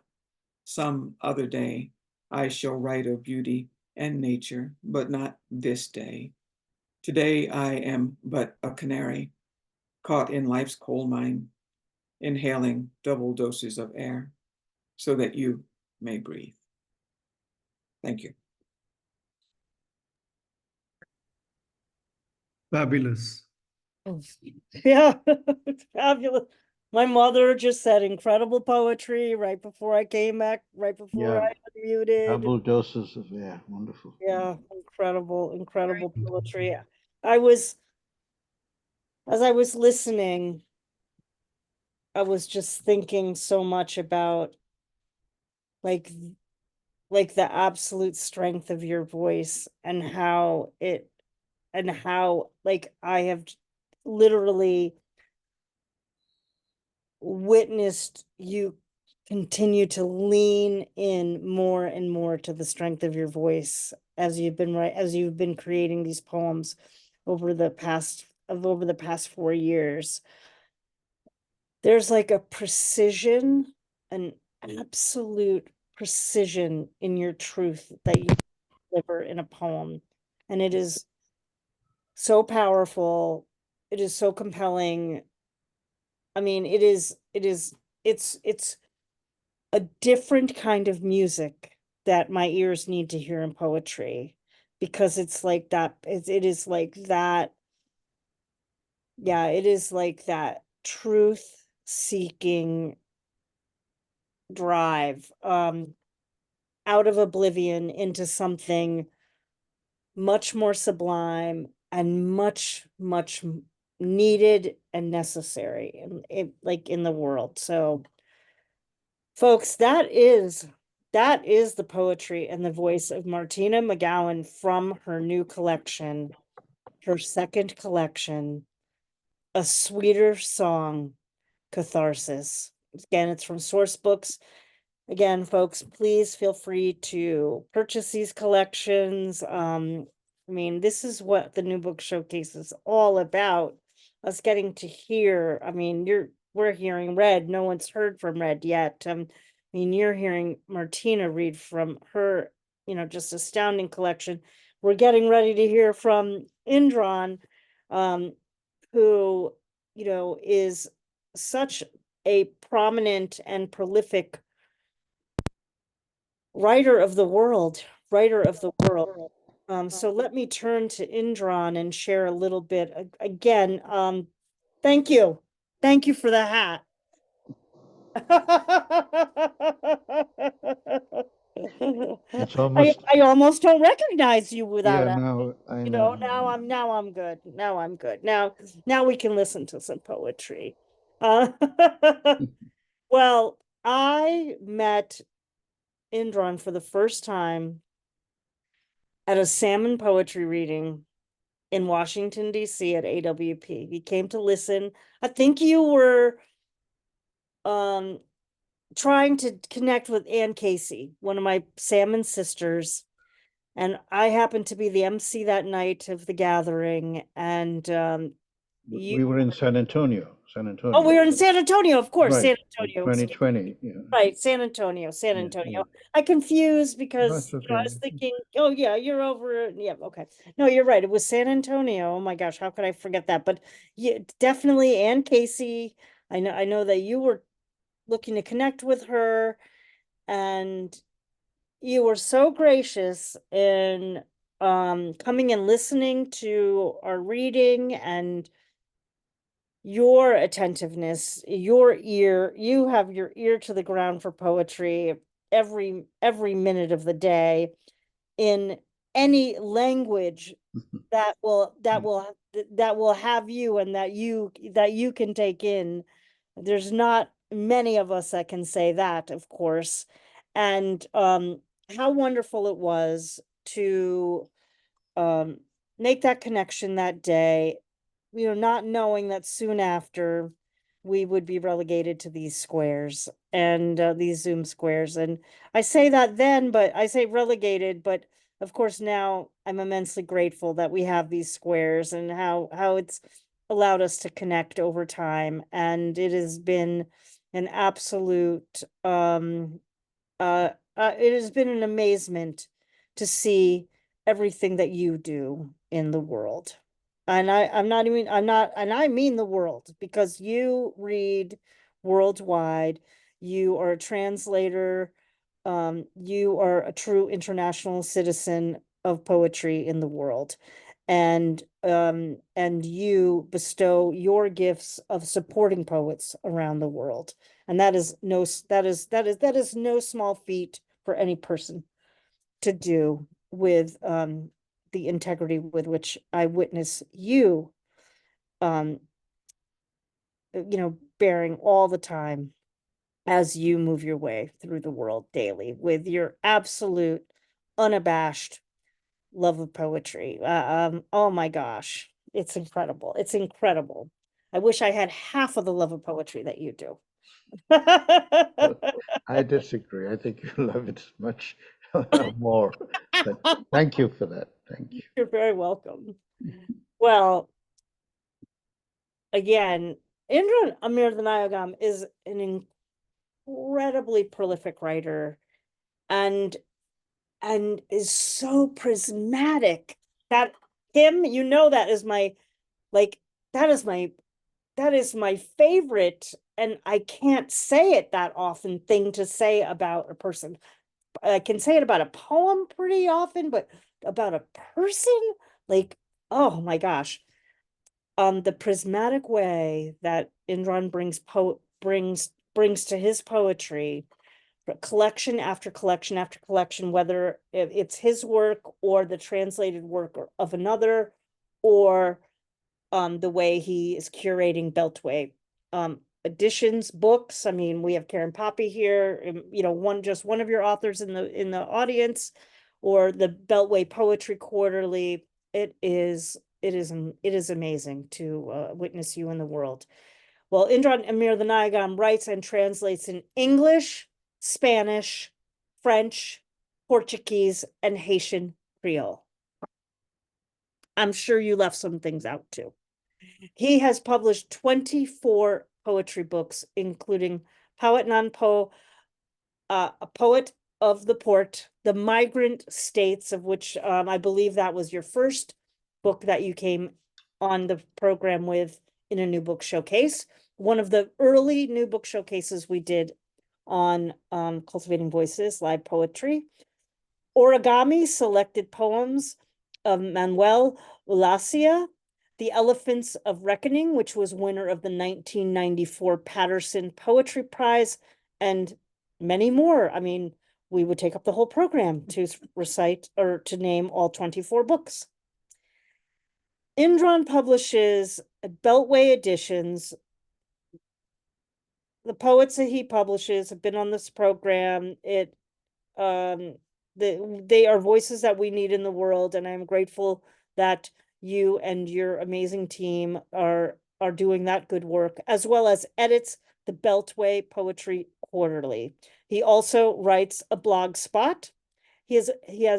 Some other day, I shall write of beauty and nature, but not this day. Today, I am but a canary, caught in life's coal mine, inhaling double doses of air, so that you may breathe. Thank you. Fabulous. Yeah, it's fabulous. My mother just said incredible poetry right before I came back, right before Yeah, I unmuted. double doses of, yeah, wonderful. Yeah, incredible poetry. I was, as I was listening, I was just thinking so much about like the absolute strength of your voice and how like I have literally witnessed you continue to lean in more and more to the strength of your voice as you've been creating these poems over the past 4 years. There's like a precision, an absolute precision in your truth that you deliver in a poem. And it is so powerful. It is so compelling. I mean, it's a different kind of music that my ears need to hear in poetry because it's like that. It is like that. Yeah, it is like that truth seeking drive out of oblivion into something much more sublime and much needed and necessary like in the world. So folks, that is the poetry and the voice of Martina McGowan from her new collection, her second collection, A Sweeter Song, Catharsis. Again, it's from Sourcebooks. Again, folks, please feel free to purchase these collections. I mean, this is what the New Book Showcase is all about. Us getting to hear. I mean, we're hearing Red. No one's heard from Red yet. I mean, you're hearing Martina read from her, just astounding collection. We're getting ready to hear from Indran, who, is such a prominent and prolific writer of the world. So let me turn to Indran and share a little bit again. Thank you. Thank you for the hat. It's almost, I almost don't recognize you without yeah, it. no, I You know. know, now I'm good. Now we can listen to some poetry. Uh, well, I met Indran for the first time at a salmon poetry reading in Washington, D.C. at AWP. He came to listen. I think you were trying to connect with Ann Casey, one of my salmon sisters. And I happened to be the MC that night of the gathering. And We were in San Antonio, oh, we were in San Antonio, of course, right, San in Antonio. 2020, yeah. Right, San Antonio. Yeah, yeah. I confused because That's I okay. was thinking, oh yeah, you're over. Yeah, okay. No, you're right. It was San Antonio. Oh my gosh, how could I forget that? But yeah, definitely Ann Casey. I know that you were looking to connect with her, and you were so gracious in coming and listening to our reading and your attentiveness, your ear. You have your ear to the ground for poetry every minute of the day in any language that will have you and that you can take in. There's not many of us that can say that, of course. And how wonderful it was to um make that connection that day, not knowing that soon after we would be relegated to these squares and these Zoom squares. And I say that then, but I say relegated, but of course now I'm immensely grateful that we have these squares and how it's allowed us to connect over time. And it has been an absolute it has been an amazement to see everything that you do in the world. And and I mean the world, because you read worldwide. You are a translator. You are a true international citizen of poetry in the world. and you bestow your gifts of supporting poets around the world. And that is no small feat for any person to do with the integrity with which I witness you bearing all the time as you move your way through the world daily with your absolute unabashed love of poetry. Oh my gosh, it's incredible. It's incredible. I wish I had half of the love of poetry that you do. I disagree. I think you love it much more. But thank you for that. Thank you. You're very welcome. Well, again, Indran Amirthanayagam is an incredibly prolific writer and is so prismatic that him, that is my that is my favorite, and I can't say it that often thing to say about a person. I can say it about a poem pretty often, but about a person, like, oh my gosh. The prismatic way that Indran brings to his poetry, collection after collection after collection, whether it's his work or the translated work of another, or the way he is curating Beltway editions, books. I mean, we have Karen Poppy here, one of your authors in the audience, or the Beltway Poetry Quarterly. It is amazing to witness you in the world. Well, Indran Amirthanayagam writes and translates in English, Spanish, French, Portuguese, and Haitian Creole. I'm sure you left some things out too. He has published 24 poetry books, including Powèt Non Po, A Poet of the Port, The Migrant States, of which I believe that was your first book that you came on the program with in a new book showcase. One of the early new book showcases we did on Cultivating Voices, live poetry. Origami, selected poems of Manuel Ulacia. The Elephants of Reckoning, which was winner of the 1994 Patterson Poetry Prize, and many more. I mean, we would take up the whole program to recite or to name all 24 books. Indran publishes Beltway editions. The poets that he publishes have been on this program. They are voices that we need in the world, and I'm grateful that you and your amazing team are doing that good work, as well as edits the Beltway Poetry Quarterly. He also writes a blog spot. He has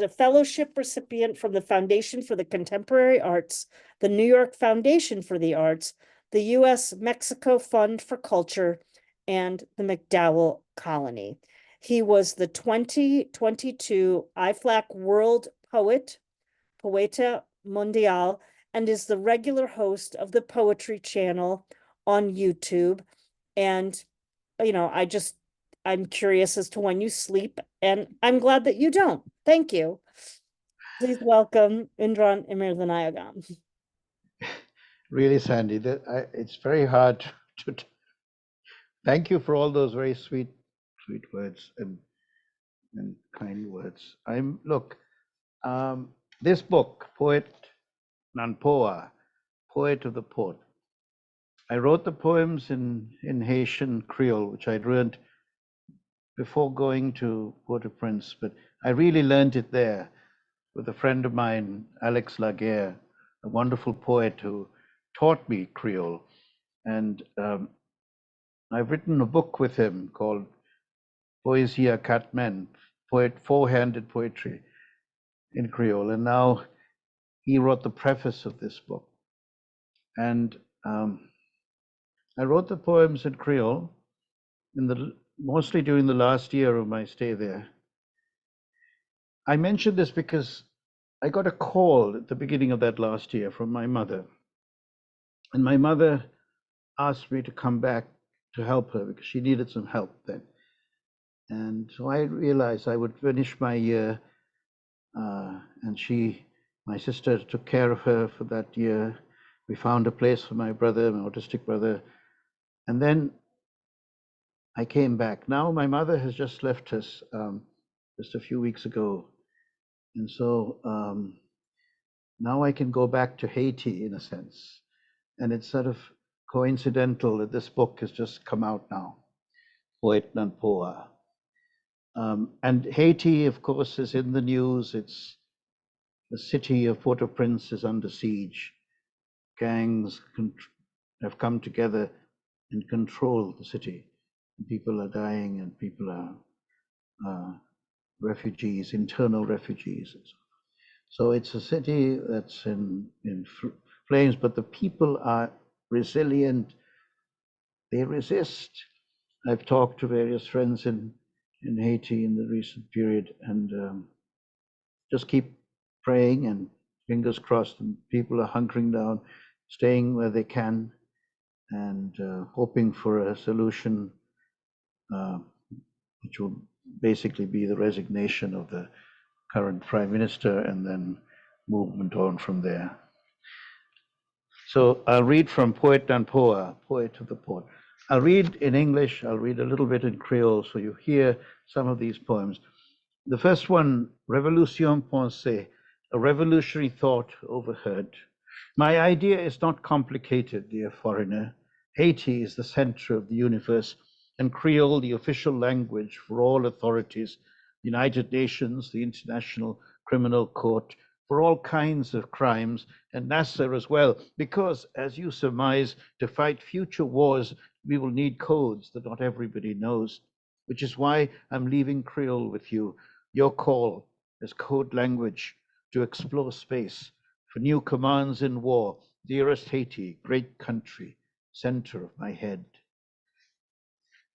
a fellowship recipient from the Foundation for the Contemporary Arts, the New York Foundation for the Arts, the U.S. Mexico Fund for Culture, and the MacDowell Colony. He was the 2022 IFLAC World Poet, Poeta Mundial, and is the regular host of the Poetry Channel on YouTube. And, I'm curious as to when you sleep, and I'm glad that you don't. Thank you. Please welcome Indran Amirthanayagam. Really, Sandy, it's very hard to. Thank you for all those very sweet words and kind words. This book, Powèt Non Po, Poet of the Port. I wrote the poems in Haitian Creole, which I'd learned before going to Port-au-Prince, but I really learned it there with a friend of mine, Alex Laguerre, a wonderful poet who taught me Creole. And I've written a book with him called Poesia Catmen, four-handed poetry in Creole. And now he wrote the preface of this book. And I wrote the poems in Creole mostly during the last year of my stay there. I mention this because I got a call at the beginning of that last year from my mother. And my mother asked me to come back to help her because she needed some help then. And so I realized I would finish my year, and she My sister took care of her for that year. We found a place for my brother, my autistic brother. And then I came back. Now my mother has just left us just a few weeks ago. And so now I can go back to Haiti in a sense. And it's sort of coincidental that this book has just come out now, Powèt nan Poa. And Haiti, of course, is in the news. It's the city of Port-au-Prince is under siege. Gangs have come together and control the city. People are dying and people are refugees, internal refugees. So it's a city that's in flames, but the people are resilient. They resist. I've talked to various friends in Haiti in the recent period, and just keep praying and fingers crossed, and people are hunkering down, staying where they can, and hoping for a solution, which will basically be the resignation of the current prime minister and then movement on from there. So I'll read from Powèt nan Poa, Poet of the Port. I'll read in English, I'll read a little bit in Creole, so you hear some of these poems. The first one, Révolution Pensée, a revolutionary thought overheard. My idea is not complicated, dear foreigner. Haiti is the center of the universe, and Creole the official language for all authorities, United Nations, the International Criminal Court, for all kinds of crimes, and Nasser as well, because, as you surmise, to fight future wars, we will need codes that not everybody knows, which is why I'm leaving Creole with you, your call as code language to explore space for new commands in war, dearest Haiti, great country, center of my head.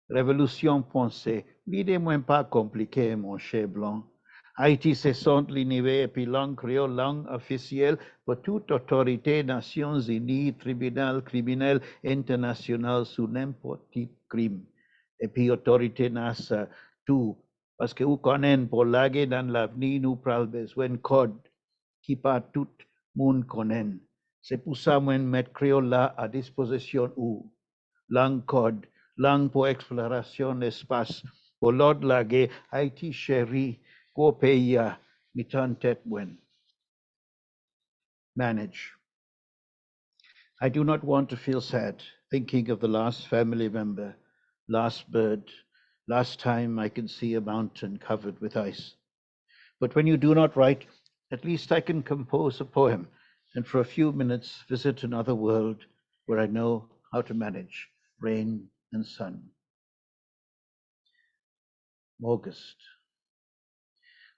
Révolution pensée, l'idée moins pas compliquée, mon cher blanc. Haïti, c'est sont l'univers, puis langue créole, langue officielle pour toute autorité, Nations Unies, tribunal criminel international sous n'importe quel crime. Et puis autorité NASA, tout, parce que vous connaissez pour laguer dans l'avenir, nous pral besoin de code qui pas tout monde connaît. C'est pour ça que je mets créole là à disposition ou langue code, langue pour exploration espace, pour l'ordre laguer, Haïti chéri, qu'au pays à mitan tête bonne. Manage. I do not want to feel sad thinking of the last family member, last bird, last time I can see a mountain covered with ice. But when you do not write, at least I can compose a poem and for a few minutes visit another world where I know how to manage rain and sun. August.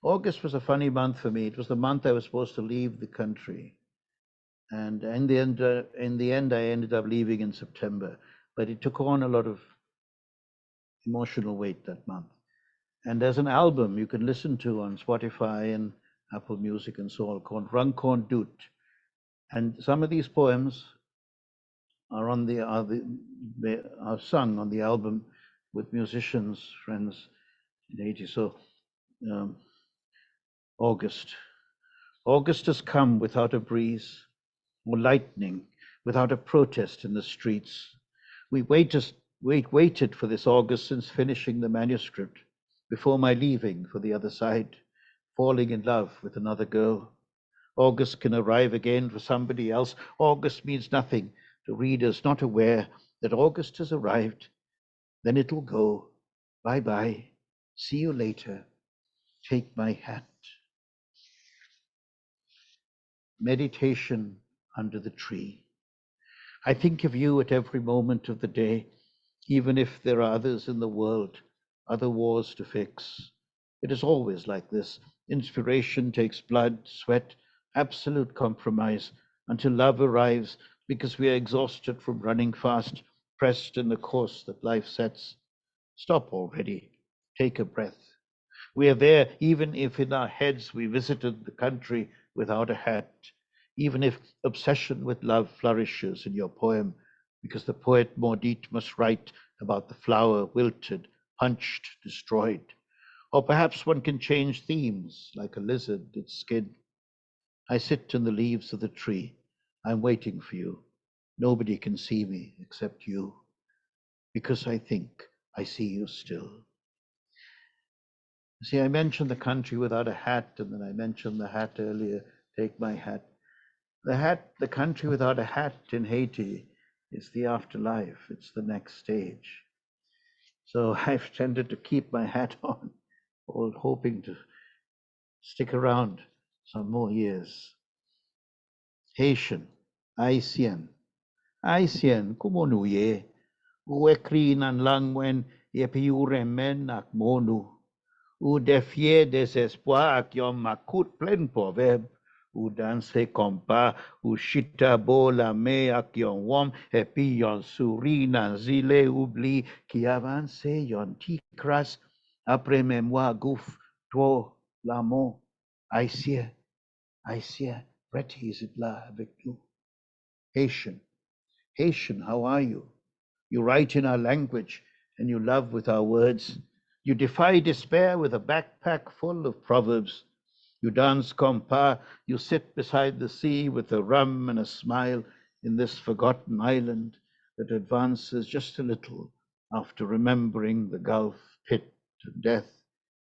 August was a funny month for me. It was the month I was supposed to leave the country. And in the end, I ended up leaving in September. But it took on a lot of emotional weight that month. And there's an album you can listen to on Spotify and Apple Music and so on called Rankont Dout. And some of these poems are are sung on the album with musicians, friends in Haiti. So August. August has come without a breeze or lightning, without a protest in the streets. We waited for this August since finishing the manuscript, before my leaving for the other side, falling in love with another girl. August can arrive again for somebody else. August means nothing to readers not aware that August has arrived. Then it'll go. Bye-bye. See you later. Take my hat. Meditation under the tree. I think of you at every moment of the day, even if there are others in the world, other wars to fix. It is always like this. Inspiration takes blood, sweat, absolute compromise until love arrives because we are exhausted from running fast, pressed in the course that life sets. Stop already. Take a breath. We are there even if in our heads we visited the country without a hat, even if obsession with love flourishes in your poem, because the poet Maudit must write about the flower wilted, punched, destroyed. Or perhaps one can change themes like a lizard its skin. I sit in the leaves of the tree. I'm waiting for you. Nobody can see me except you, because I think I see you still. See, I mentioned the country without a hat, and then I mentioned the hat earlier. Take my hat. The country without a hat in Haiti is the afterlife. It's the next stage. So I've tended to keep my hat on, hoping to stick around some more years. Haitian, Haitian, Haitian, como nou ye? Ou ekri nan lang mwen, epi ou remen ak monu. Ou defye desespoir ak yon makout plen proverbe. Ou danse kompa, ou chita bo la me ak yon wom, epi yon souri nan zile oubli ki avanse yon ti kras apre mémoire gouf tro l'amon. Haïtien, Haïtien, Retty, is it là avec nous? Haitian, Haitian, how are you? You write in our language and you love with our words. You defy despair with a backpack full of proverbs. You dance compas, you sit beside the sea with a rum and a smile in this forgotten island that advances just a little after remembering the Gulf, pit, and death.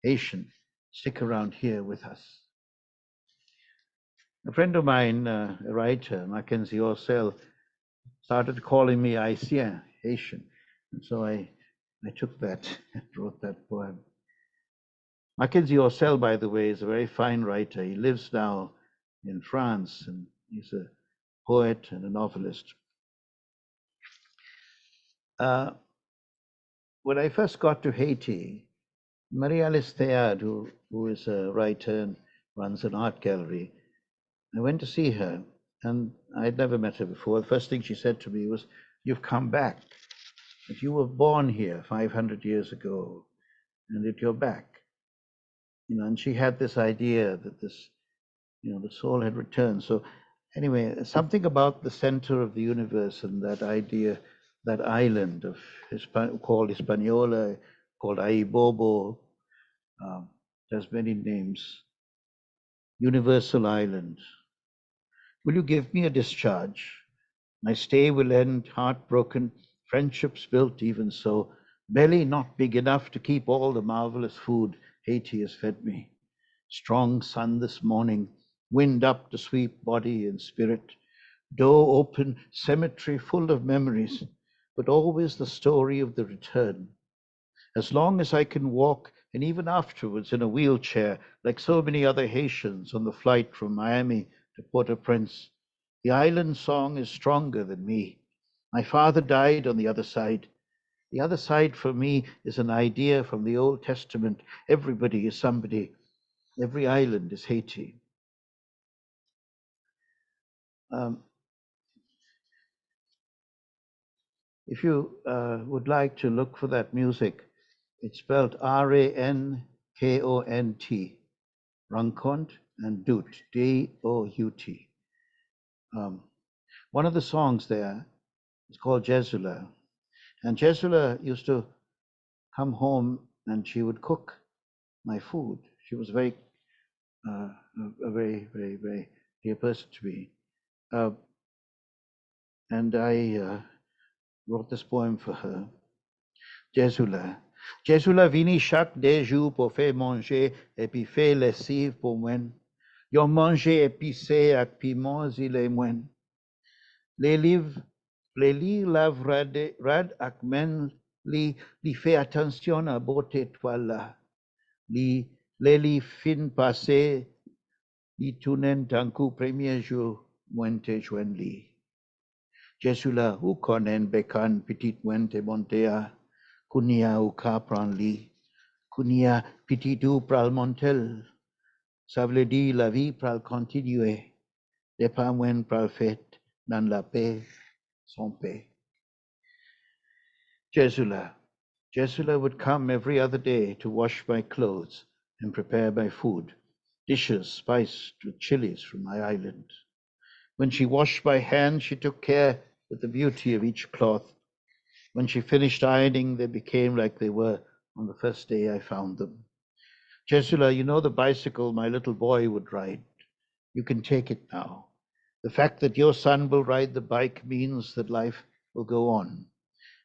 Haitian, stick around here with us. A friend of mine, a writer, Mackenzie Orsell, started calling me Haitien, Haitian. And so I took that and wrote that poem. Mackenzie Orsell, by the way, is a very fine writer. He lives now in France, and he's a poet and a novelist. When I first got to Haiti, Marie-Alice Théard, who is a writer and runs an art gallery, I went to see her, and I'd never met her before. The first thing she said to me was, "You've come back. That you were born here 500 years ago, and that you're back." You know, and she had this idea that this, you know, the soul had returned. So anyway, something about the center of the universe and that idea, that island of called Hispaniola, called Aibobo, there's many names. Universal island. Will you give me a discharge? My stay will end heartbroken, friendships built even so, belly not big enough to keep all the marvelous food Haiti has fed me. Strong sun this morning, wind up to sweep body and spirit, door open, cemetery full of memories, but always the story of the return. As long as I can walk, and even afterwards in a wheelchair, like so many other Haitians on the flight from Miami to Port-au-Prince, the island song is stronger than me. My father died on the other side. The other side for me is an idea from the Old Testament. Everybody is somebody. Every island is Haiti. If you would like to look for that music, it's spelled Rankont, Rankont, and Dout, D-O-U-T. One of the songs there is called Jesula. And Jesula used to come home and she would cook my food. She was a very dear person to me. And I wrote this poem for her. Jesula. Jesula vini chaque deux jours pour faire manger et puis faire lessive pour moi. Yon manger épicé avec piment il est moins. Les livres lave rad ak men li fait attention à beauté toile là. Li fin passé li tounen tankou premier jour mointe jouen li. Jesula ou konen bekan petit mointe montea. Kunia ou ka pran li. Kunia petit ou pral montel. Ça veut dire la vie pral continuer. De pas mwen pral fait dans la paix, sans paix. Jesula. Jesula would come every other day to wash my clothes and prepare my food, dishes spiced with chilies from my island. When she washed my hands, she took care with the beauty of each cloth. When she finished ironing, they became like they were on the first day I found them. Jesula, you know the bicycle my little boy would ride. You can take it now. The fact that your son will ride the bike means that life will go on,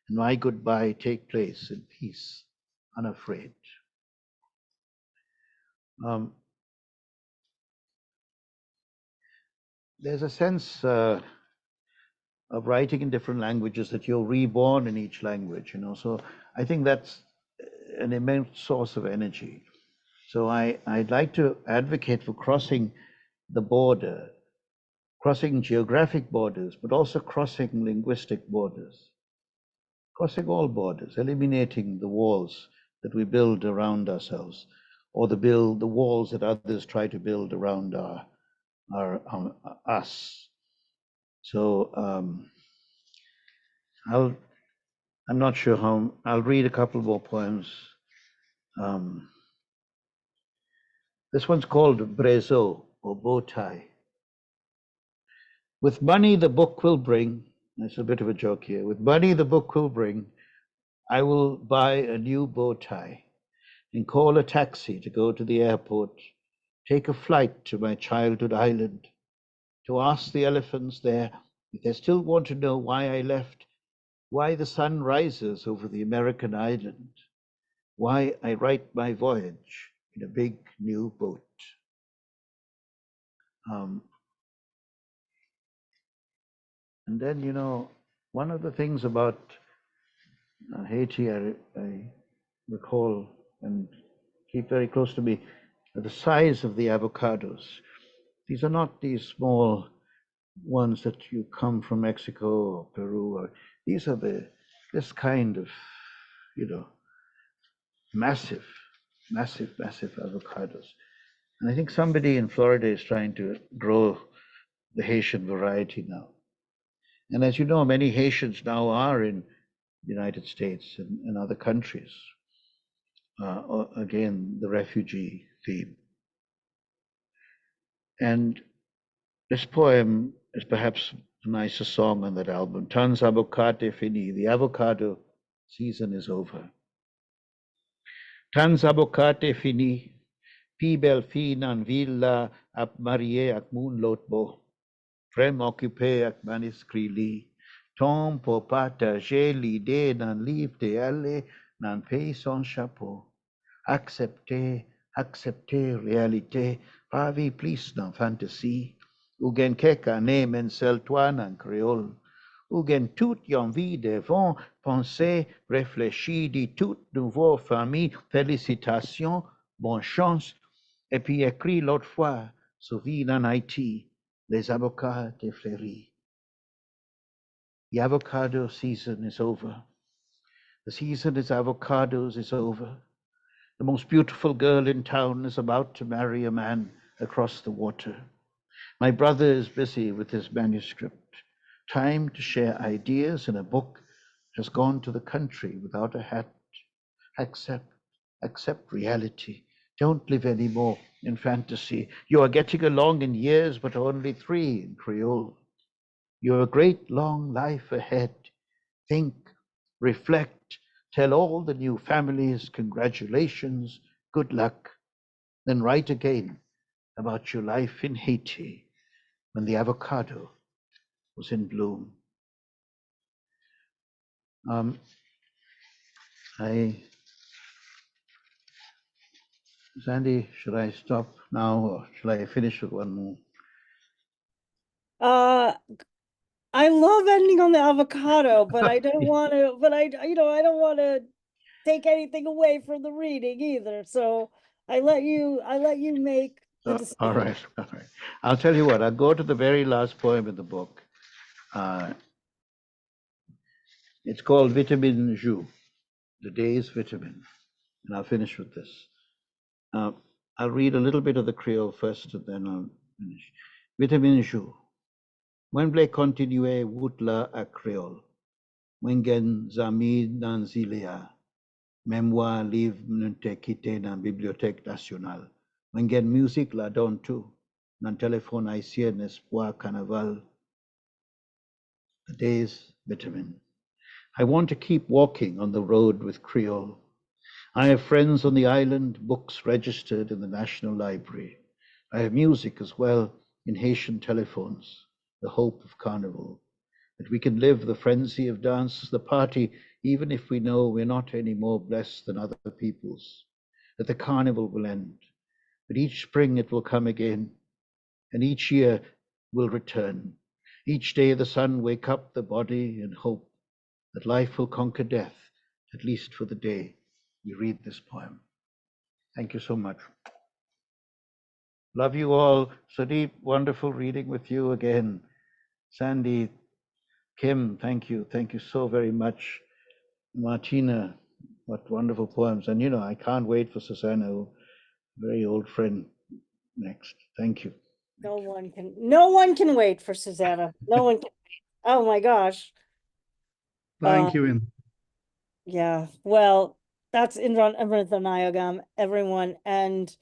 and my goodbye take place in peace, unafraid. There's a sense of writing in different languages that you're reborn in each language, so I think that's an immense source of energy. So I'd like to advocate for crossing the border, crossing geographic borders, but also crossing linguistic borders, crossing all borders, eliminating the walls that we build around ourselves, or the walls that others try to build around us. So I'm not sure how. I'll read a couple more poems. This one's called Brezo, or bow tie. With money the book will bring, there's a bit of a joke here, with money the book will bring, I will buy a new bow tie and call a taxi to go to the airport, take a flight to my childhood island, to ask the elephants there if they still want to know why I left, why the sun rises over the American island, why I write my voyage in a big new boat. And then, one of the things about Haiti, I recall and keep very close to me, the size of the avocados. These are not these small ones that you come from Mexico or Peru. These are this kind of, massive avocados. And I think somebody in Florida is trying to grow the Haitian variety now. And as you know, many Haitians now are in the United States and other countries. Again, the refugee theme. And this poem is perhaps the nicest song on that album. Tans avocate fini, the avocado season is over. Tans avocate fini, pi bel fin an villa ap marié ak moun lot bo. Frem occupé ak manuscrit li. Tom pour partager l'idée nan livre de aller nan paye son chapeau. Accepter réalité, pas vie plus dans fantasy, ou gen kek année men sel toi nan créole, ou gen tout yon vie devant, penser, réfléchir, dit tout nouveau famille, félicitations, bonne chance, et puis écrit l'autre fois, souvis en Haïti, les avocats défleuris. The avocado season is over. The season of avocados is over. The most beautiful girl in town is about to marry a man across the water. My brother is busy with his manuscript. Time to share ideas in a book has gone to the country without a hat. Accept reality. Don't live anymore in fantasy. You are getting along in years, but only 3 in Creole. You have a great long life ahead. Think, reflect, tell all the new families congratulations, good luck, then write again about your life in Haiti when the avocado was in bloom. Sandy, should I stop now or should I finish with one more? I love ending on the avocado, but I don't want to, I don't want to take anything away from the reading either. So I let you make the decision. All right. I'll tell you what, I'll go to the very last poem in the book. It's called Vitamin Jus, the day's vitamin. And I'll finish with this. I'll read a little bit of the Creole first, and then I'll finish. Vitamin Jus. Mwen ble kontinue wout la a Creole. Mwen gen zami nan zilea. Memoir liv mnen te kite nan Bibliothèque Nationale. Mwen gen musique la don tout. Nan téléphone haïtien espoir carnaval. The day's vitamin. I want to keep walking on the road with Creole. I have friends on the island, books registered in the National Library. I have music as well, in Haitian telephones, the hope of carnival, that we can live the frenzy of dance, the party, even if we know we're not any more blessed than other peoples, that the carnival will end, but each spring it will come again, and each year will return. Each day the sun wake up the body and hope that life will conquer death, at least for the day we read this poem. Thank you so much. Love you all. Sudeep, wonderful reading with you again. Sandy, Kim, thank you. Thank you so very much. Martina, what wonderful poems. And I can't wait for Susanna, a very old friend, next. Thank you. No one can wait for Susanna. No one can wait. Oh my gosh. Thank you, Indran. Yeah. Well, that's Indran Amirthanayagam, everyone. And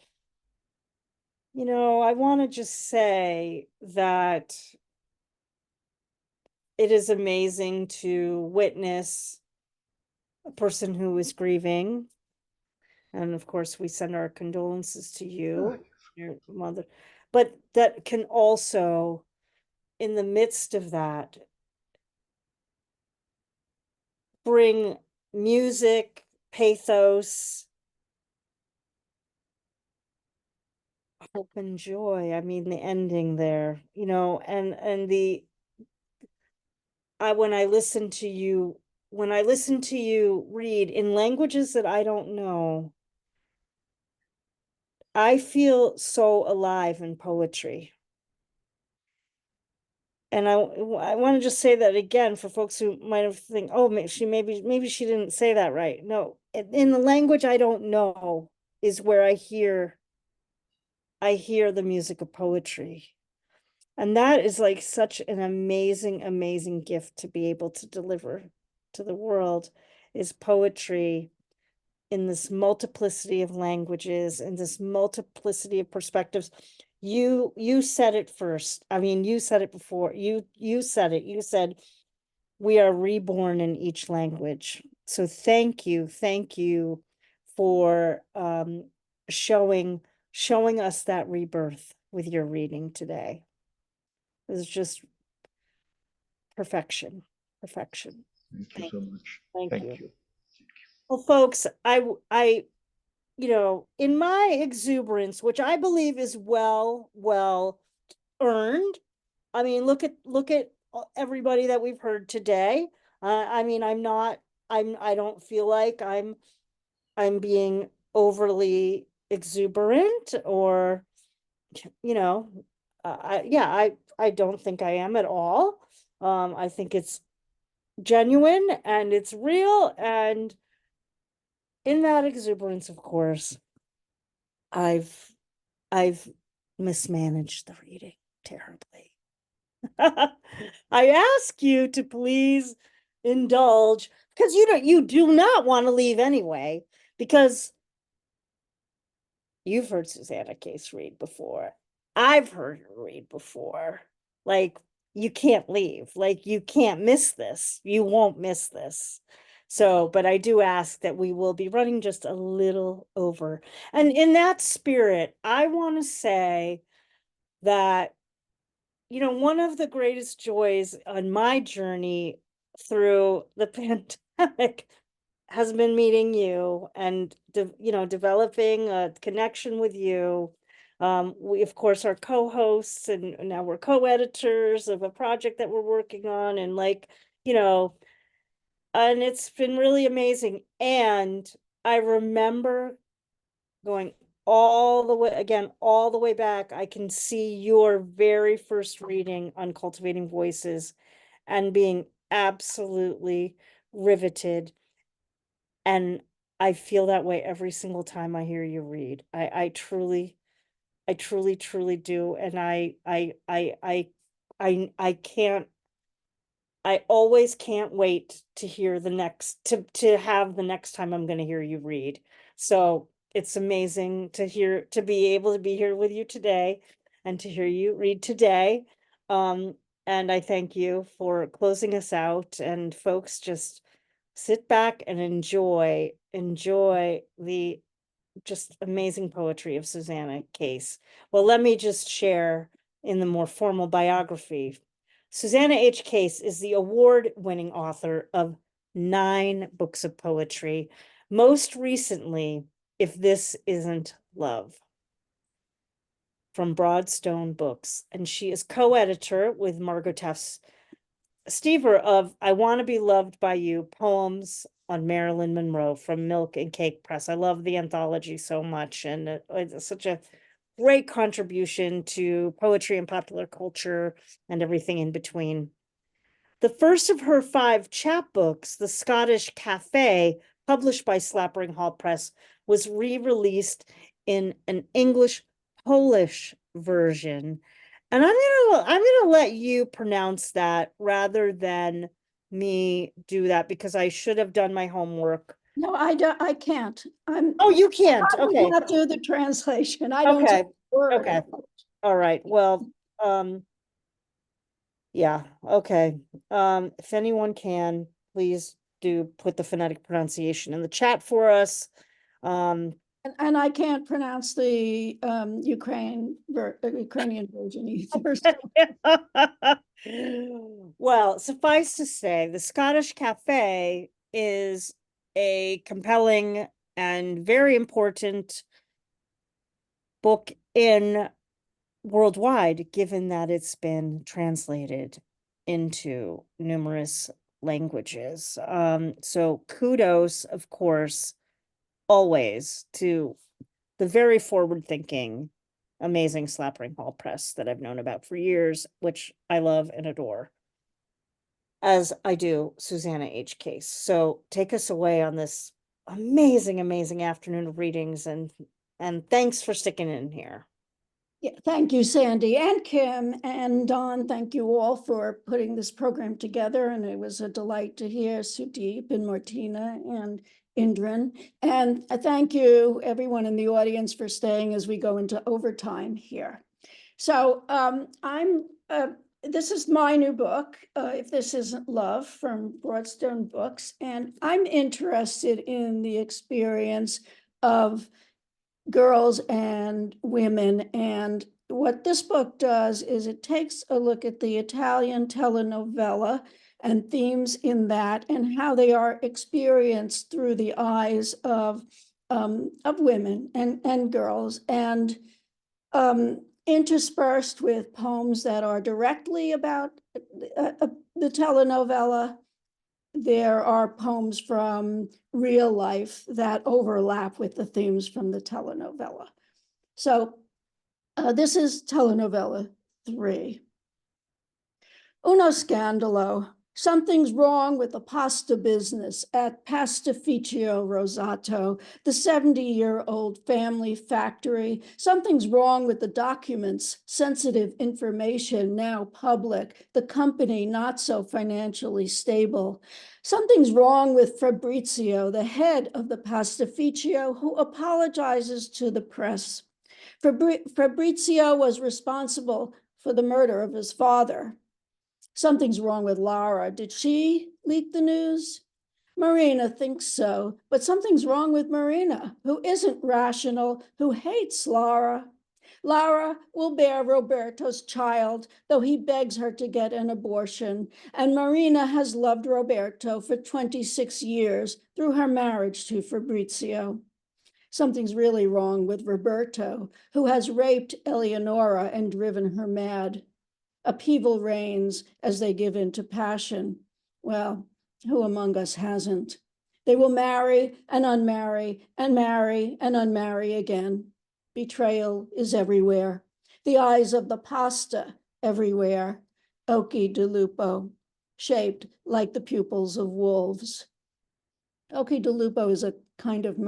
I want to just say that it is amazing to witness a person who is grieving. And of course, we send our condolences to you, your mother. But that can also, in the midst of that, bring music, pathos, hope and joy. I mean, the ending there, and when I listen to you read in languages that I don't know, I feel so alive in poetry. And I want to just say that again for folks who might have think, oh, maybe she didn't say that right. No, in the language I don't know is where I hear the music of poetry. And that is like such an amazing, amazing gift to be able to deliver to the world, is poetry in this multiplicity of languages and this multiplicity of perspectives. You said it first. I mean, you said it before. You said it. You said we are reborn in each language. So thank you for showing us that rebirth with your reading today. It was just perfection. Thank you so much. Thank you. Well, folks, I in my exuberance, which I believe is well earned. I mean, look at everybody that we've heard today. I mean, I don't feel like I'm being overly exuberant or, I don't think I am at all. I think it's genuine and it's real, and in that exuberance, of course, I've mismanaged the reading terribly. I ask you to please indulge, because you do not want to leave anyway, because you've heard Susanna Case read before. I've heard her read before. Like, you can't leave. Like, you can't miss this. You won't miss this. So, but I do ask that we will be running just a little over. And in that spirit, I want to say that, one of the greatest joys on my journey through the pandemic has been meeting you and, developing a connection with you. We, of course, are co-hosts, and now we're co-editors of a project that we're working on, and and it's been really amazing. And I remember going all the way back. I can see your very first reading on Cultivating Voices and being absolutely riveted. And I feel that way every single time I hear you read. I truly do. And I always can't wait to hear to have the next time I'm going to hear you read. So it's amazing to be able to be here with you today and to hear you read today. And I thank you for closing us out, and folks, just sit back and enjoy the just amazing poetry of Susanna Case. Well, let me just share in the more formal biography. Susanna H. Case is the award-winning author of 9 books of poetry, most recently, If This Isn't Love, from Broadstone Books, and she is co-editor with Margot Tufts Stever of I Want to Be Loved by You, Poems on Marilyn Monroe from Milk and Cake Press. I love the anthology so much, and it's such a great contribution to poetry and popular culture and everything in between. The first of her 5 chapbooks, The Scottish Cafe, published by Slappering Hall Press, was re-released in an English-Polish version. And I'm gonna let you pronounce that rather than me do that, because I should have done my homework. No, I can't. Oh, you can't. I would Okay. not do the translation. I don't Okay. say a word. Okay. All right. Well, yeah, okay. If anyone can, please do put the phonetic pronunciation in the chat for us. And I can't pronounce the Ukrainian version either. So Well, suffice to say, The Scottish Cafe is a compelling and very important book in worldwide, given that it's been translated into numerous languages. So kudos, of course, always to the very forward-thinking, amazing Slappering Hall Press that I've known about for years, which I love and adore, as I do Susanna H. Case. So take us away on this amazing, amazing afternoon of readings, and thanks for sticking in here. yeah, thank you, Sandy and Kim and Don. Thank you all for putting this program together. And it was a delight to hear Sudeep and Martina and Indran. And thank you, everyone in the audience, for staying as we go into overtime here. So this is my new book, If This Isn't Love, from Broadstone Books. And I'm interested in the experience of girls and women. And what this book does is it takes a look at the Italian telenovela and themes in that and how they are experienced through the eyes of women and girls, and interspersed with poems that are directly about the telenovela. There are poems from real life that overlap with the themes from the telenovela. So this is telenovela 3. Uno scandalo. Something's wrong with the pasta business at Pastificio Rosato, the 70-year-old family factory. Something's wrong with the documents, sensitive information now public, the company not so financially stable. Something's wrong with Fabrizio, the head of the Pastificio, who apologizes to the press. Fabrizio was responsible for the murder of his father. Something's wrong with Lara. Did she leak the news? Marina thinks so, but something's wrong with Marina, who isn't rational, who hates Lara. Lara will bear Roberto's child, though he begs her to get an abortion. And Marina has loved Roberto for 26 years through her marriage to Fabrizio. Something's really wrong with Roberto, who has raped Eleonora and driven her mad. Upheaval reigns as they give in to passion. Well, who among us hasn't? They will marry and unmarry and marry and unmarry again. Betrayal is everywhere. The eyes of the pasta everywhere. Occhi di lupo, shaped like the pupils of wolves. Occhi di lupo is a kind of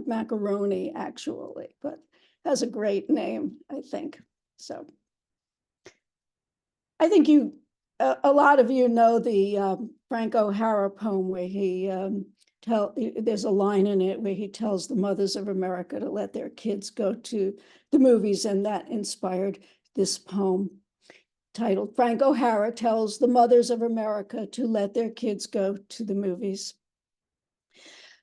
macaroni, actually, but has a great name, I think. So I think a lot of you know the Frank O'Hara poem where he there's a line in it where he tells the mothers of America to let their kids go to the movies, and that inspired this poem titled Frank O'Hara Tells the Mothers of America to Let Their Kids Go to the Movies.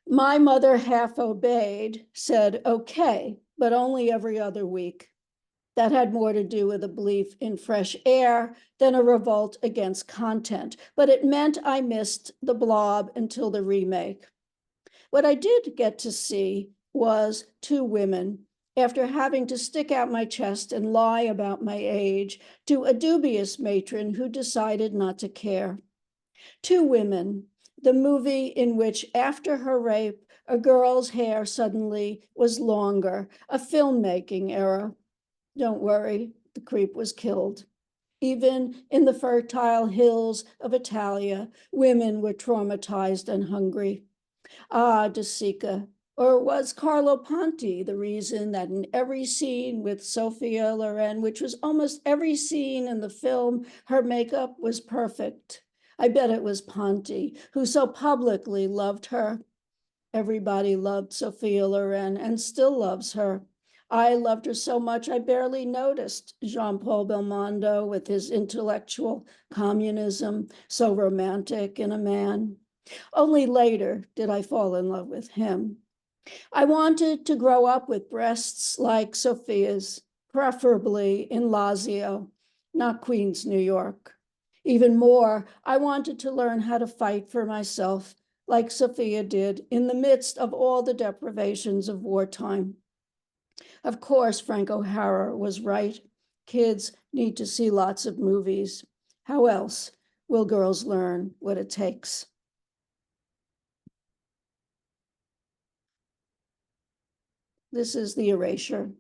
My mother half obeyed, said, okay, but only every other week. That had more to do with a belief in fresh air than a revolt against content, but it meant I missed The Blob until the remake. What I did get to see was two women, after having to stick out my chest and lie about my age to a dubious matron who decided not to care. Two Women, the movie in which after her rape, a girl's hair suddenly was longer, a filmmaking error. Don't worry, the creep was killed. Even in the fertile hills of Italia, women were traumatized and hungry. Ah, De Sica. Or was Carlo Ponti the reason that in every scene with Sophia Loren, which was almost every scene in the film, her makeup was perfect? I bet it was Ponti, who so publicly loved her. Everybody loved Sophia Loren and still loves her. I loved her so much I barely noticed Jean-Paul Belmondo with his intellectual communism, so romantic in a man. Only later did I fall in love with him. I wanted to grow up with breasts like Sophia's, preferably in Lazio, not Queens, New York. Even more, I wanted to learn how to fight for myself, like Sophia did, in the midst of all the deprivations of wartime. Of course, Frank O'Hara was right. Kids need to see lots of movies. How else will girls learn what it takes? This is the erasure.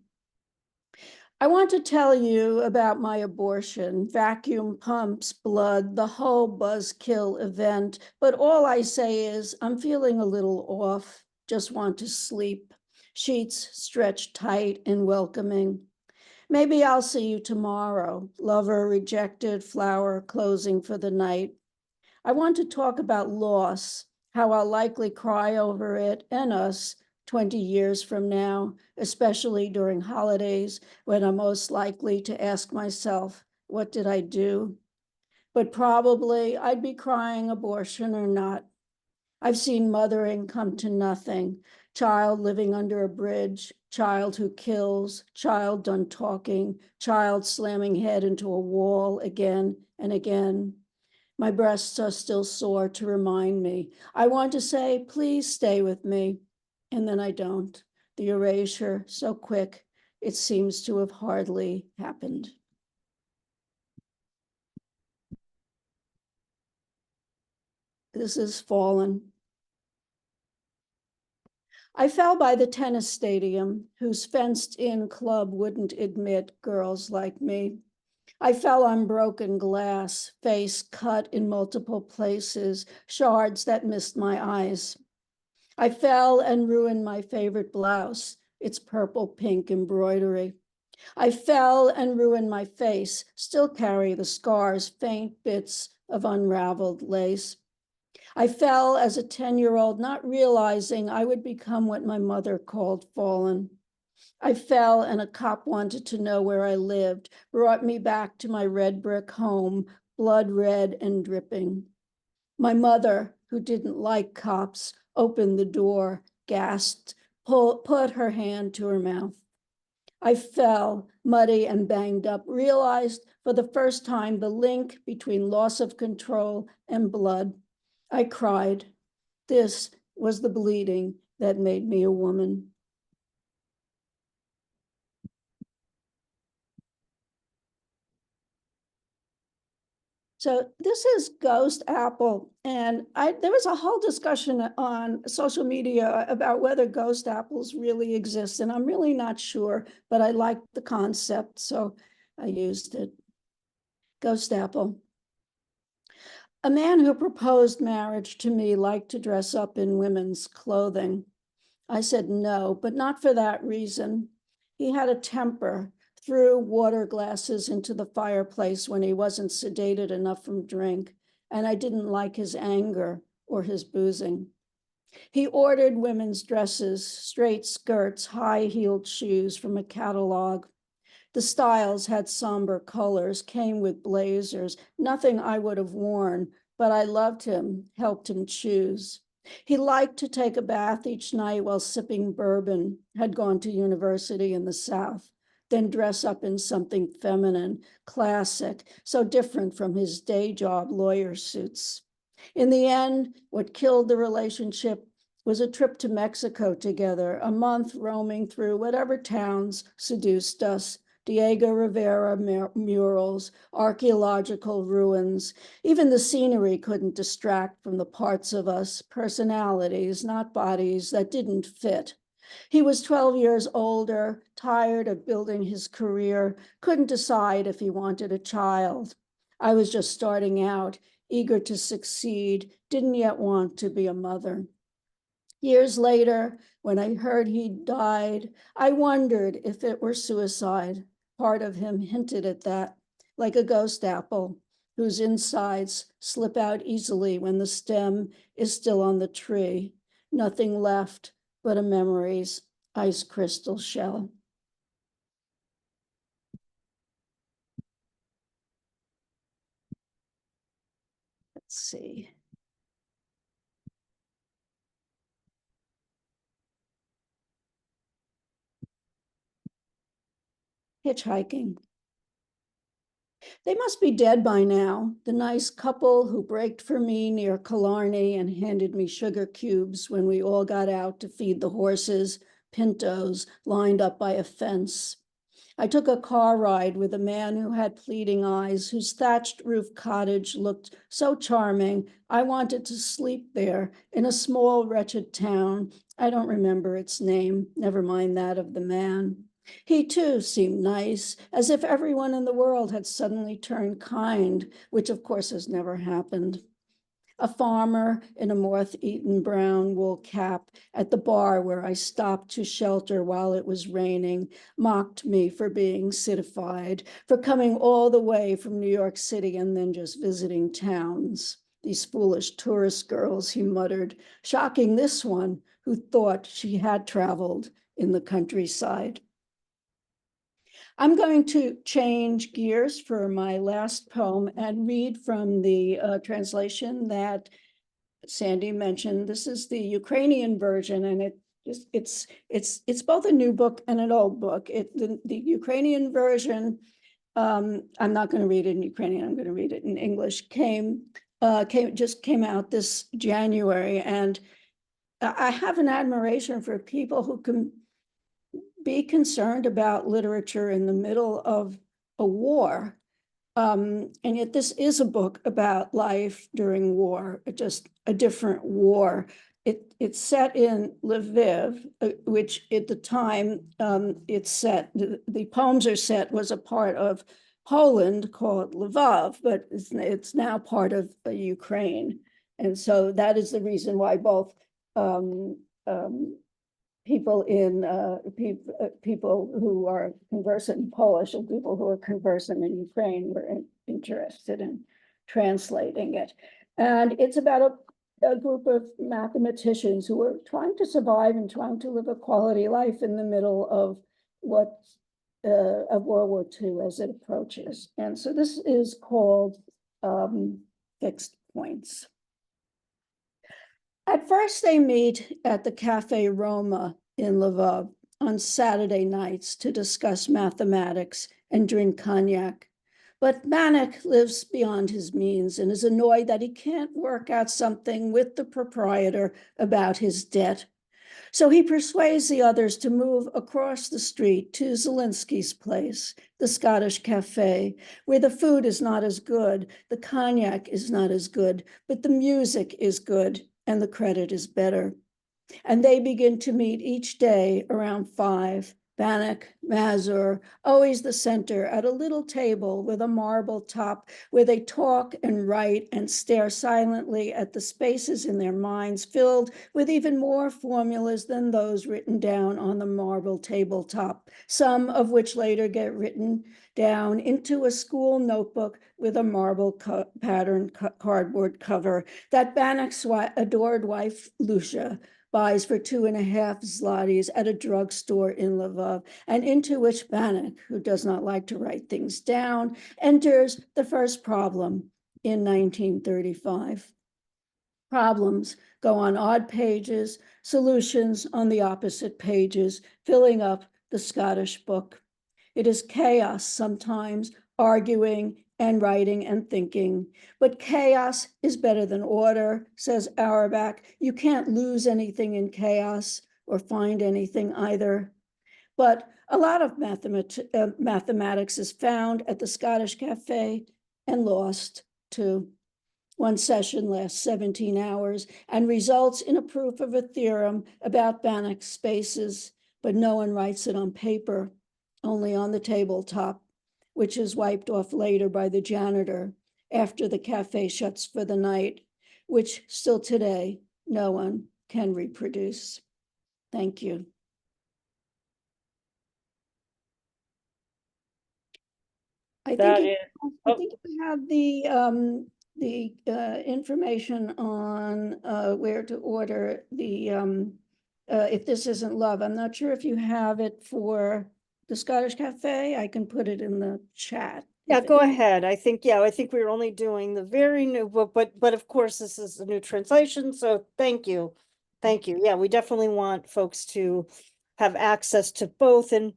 I want to tell you about my abortion, vacuum pumps, blood, the whole buzzkill event, but all I say is I'm feeling a little off, just want to sleep. Sheets stretched tight and welcoming. Maybe I'll see you tomorrow. Lover rejected, flower closing for the night. I want to talk about loss, how I'll likely cry over it and us 20 years from now, especially during holidays when I'm most likely to ask myself, what did I do? But probably I'd be crying abortion or not. I've seen mothering come to nothing, child living under a bridge, child who kills, child done talking, child slamming head into a wall again and again. My breasts are still sore to remind me. I want to say, please stay with me. And then I don't. The erasure, so quick, it seems to have hardly happened. This is Fallen. I fell by the tennis stadium, whose fenced-in club wouldn't admit girls like me. I fell on broken glass, face cut in multiple places, shards that missed my eyes. I fell and ruined my favorite blouse, its purple-pink embroidery. I fell and ruined my face, still carry the scars, faint bits of unraveled lace. I fell as a 10-year-old, not realizing I would become what my mother called fallen. I fell and a cop wanted to know where I lived, brought me back to my red brick home, blood red and dripping. My mother, who didn't like cops, opened the door, gasped, put her hand to her mouth. I fell, muddy and banged up, realized for the first time the link between loss of control and blood. I cried. This was the bleeding that made me a woman. So this is Ghost Apple, and there was a whole discussion on social media about whether ghost apples really exist, and I'm really not sure, but I liked the concept, so I used it. Ghost Apple. A man who proposed marriage to me liked to dress up in women's clothing. I said no, but not for that reason. He had a temper, threw water glasses into the fireplace when he wasn't sedated enough from drink, and I didn't like his anger or his boozing. He ordered women's dresses, straight skirts, high-heeled shoes from a catalog. The styles had somber colors, came with blazers, nothing I would have worn, but I loved him, helped him choose. He liked to take a bath each night while sipping bourbon, had gone to university in the South. then dress up in something feminine, classic, so different from his day job lawyer suits. In the end, what killed the relationship was a trip to Mexico together, a month roaming through whatever towns seduced us. Diego Rivera murals, archaeological ruins. Even the scenery couldn't distract from the parts of us, personalities, not bodies, that didn't fit. He was 12 years older, tired of building his career, couldn't decide if he wanted a child. I was just starting out, eager to succeed, didn't yet want to be a mother. Years later, when I heard he'd died, I wondered if it were suicide. Part of him hinted at that, like a ghost apple, whose insides slip out easily when the stem is still on the tree. Nothing left but a memory's ice crystal shell. Let's see. Hitchhiking. They must be dead by now, the nice couple who braked for me near Killarney and handed me sugar cubes when we all got out to feed the horses, pintos, lined up by a fence. I took a car ride with a man who had pleading eyes, whose thatched roof cottage looked so charming. I wanted to sleep there in a small, wretched town. I don't remember its name, never mind that of the man. He too seemed nice, as if everyone in the world had suddenly turned kind, which of course has never happened. A farmer in a moth-eaten brown wool cap at the bar where I stopped to shelter while it was raining mocked me for being citified, for coming all the way from New York City and then just visiting towns. These foolish tourist girls, he muttered, shocking this one who thought she had traveled in the countryside. I'm going to change gears for my last poem and read from the translation that Sandy mentioned. This is the Ukrainian version, and it's both a new book and an old book. The Ukrainian version, I'm not going to read it in Ukrainian. I'm going to read it in English. Just came out this January, and I have an admiration for people who can be concerned about literature in the middle of a war. And yet this is a book about life during war, just a different war. It's set in Lviv, which at the time the poems are set, was a part of Poland called Lvov, but it's now part of Ukraine. And so that is the reason why both people who are conversant in Polish and people who are conversant in Ukraine were interested in translating it. And it's about a group of mathematicians who are trying to survive and trying to live a quality life in the middle of of World War II as it approaches. And so this is called Fixed Points. At first, they meet at the Cafe Roma in Lvov on Saturday nights to discuss mathematics and drink cognac. But Banik lives beyond his means and is annoyed that he can't work out something with the proprietor about his debt. So he persuades the others to move across the street to Zelensky's place, the Scottish cafe, where the food is not as good, the cognac is not as good, but the music is good and the credit is better. And they begin to meet each day around 5. Banik, Mazur, always the center, at a little table with a marble top where they talk and write and stare silently at the spaces in their minds filled with even more formulas than those written down on the marble tabletop, some of which later get written down into a school notebook with a marble pattern cardboard cover that Banik's adored wife, Lucia, buys for 2.5 zlotys at a drugstore in Lvov, and into which Banik, who does not like to write things down, enters the first problem in 1935. Problems go on odd pages, solutions on the opposite pages, filling up the Scottish book. It is chaos sometimes, arguing and writing and thinking. But chaos is better than order, says Auerbach. You can't lose anything in chaos or find anything either. But a lot of mathematics is found at the Scottish Cafe and lost too. One session lasts 17 hours and results in a proof of a theorem about Banach spaces, but no one writes it on paper, only on the tabletop, which is wiped off later by the janitor after the cafe shuts for the night, which still today no one can reproduce. Thank you. I That think is, you have the information on where to order the if this isn't love. I'm not sure if you have it for the Scottish Cafe. I can put it in the chat. yeah, go ahead. I think we were only doing the very new book, but of course this is a new translation, so thank you. Thank you. Yeah, we definitely want folks to have access to both, and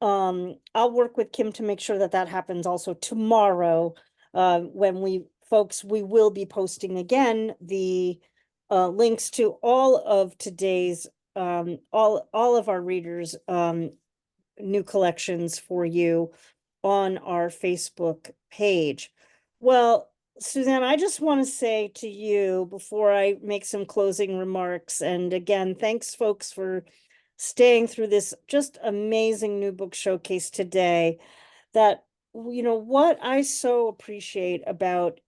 I'll work with Kim to make sure that that happens also tomorrow. When we will be posting again the links to all of today's all of our readers new collections for you on our Facebook page. Well, Suzanne, I just want to say to you before I make some closing remarks, and again, thanks folks for staying through this just amazing new book showcase today, that, you know, what I so appreciate about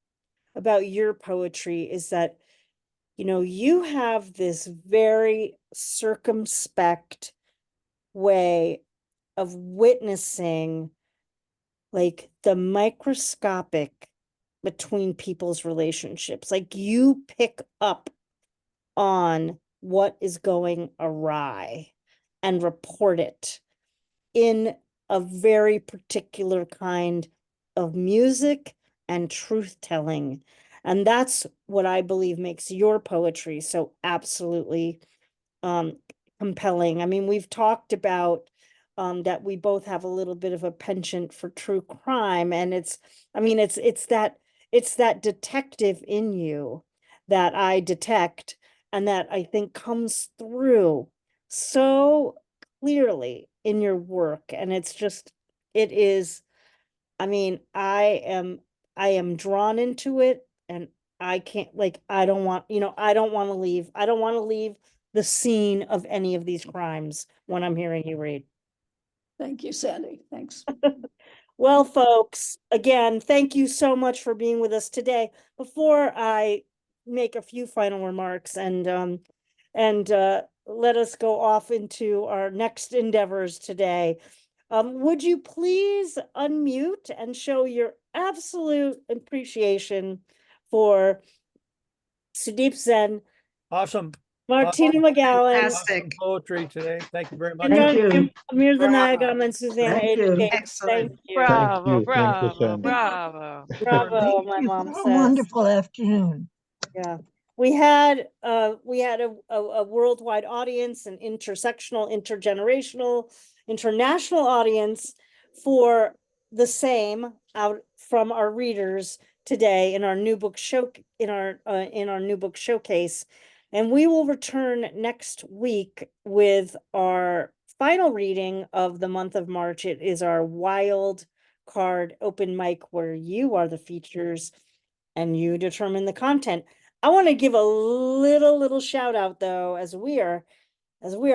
your poetry is that, you know, you have this very circumspect way of witnessing like the microscopic between people's relationships. Like you pick up on what is going awry and report it in a very particular kind of music and truth telling. And that's what I believe makes your poetry so absolutely compelling. I mean, we've talked about that we both have a little bit of a penchant for true crime, and it's that detective in you that I detect and that I think comes through so clearly in your work. And it is, I mean, I am drawn into it, and I can't, like, I don't want to leave the scene of any of these crimes when I'm hearing you read. Thank you, Sandy. Thanks. Well, folks, again, thank you so much for being with us today. Before I make a few final remarks and let us go off into our next endeavors today, would you please unmute and show your absolute appreciation for Sudeep Sen, Awesome. Martina McGowan, Awesome poetry today. Thank you very much. Indran, Amirthanayagam, and Susanna. Thank you. Thank Excellent. you. Thank Bravo, you, bravo, Sandy. bravo. Bravo, my you mom for a says. wonderful afternoon. Yeah, we had a worldwide audience, an intersectional, intergenerational, international audience for the same out from our readers today in our new book in our new book showcase. And we will return next week with our final reading of the month of March. It is our wild card open mic where you are the features and you determine the content. I want to give a little shout out though, as we are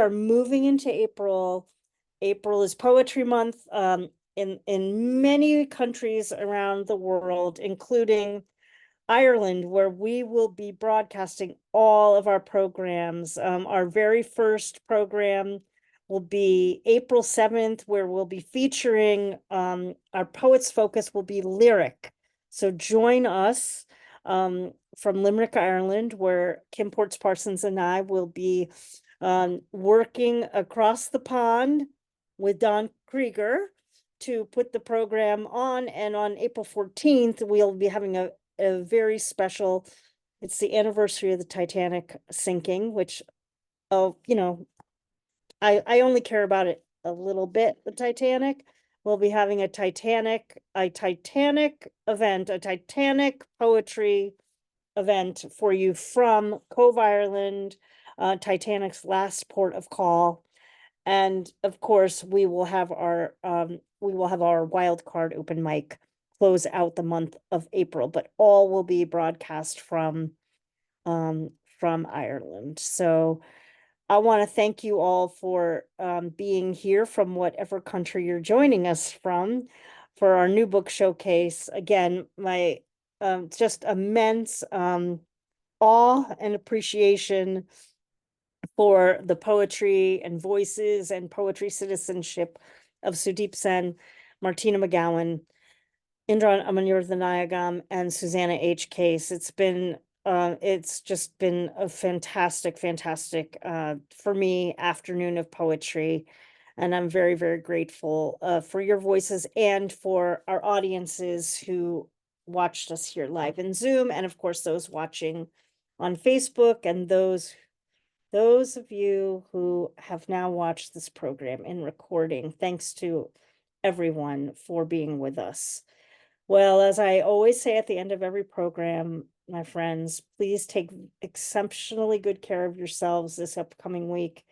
moving into April. April is Poetry Month in many countries around the world, including Ireland, where we will be broadcasting all of our programs. Our very first program will be April 7th, where we'll be featuring our Poets Focus will be lyric. So join us from Limerick, Ireland, where Kim Ports Parsons and I will be working across the pond with Don Krieger to put the program on. And on April 14th, we'll be having a very special, it's the anniversary of the Titanic sinking, which, you know, I only care about it a little bit, the Titanic, we'll be having a Titanic event, a Titanic poetry event for you from Cove, Ireland, Titanic's last port of call. And of course, we will have our wild card open mic close out the month of April, but all will be broadcast from Ireland. So I want to thank you all for being here from whatever country you're joining us from for our new book showcase. Again, my just immense awe and appreciation for the poetry and voices and poetry citizenship of Sudeep Sen, Martina McGowan, Indran Amirthanayagam, and Susanna H. Case. It's just been a fantastic for me afternoon of poetry, and I'm very, very grateful for your voices and for our audiences who watched us here live in Zoom, and of course those watching on Facebook, and those of you who have now watched this program in recording. Thanks to everyone for being with us. Well, as I always say at the end of every program, my friends, please take exceptionally good care of yourselves this upcoming week.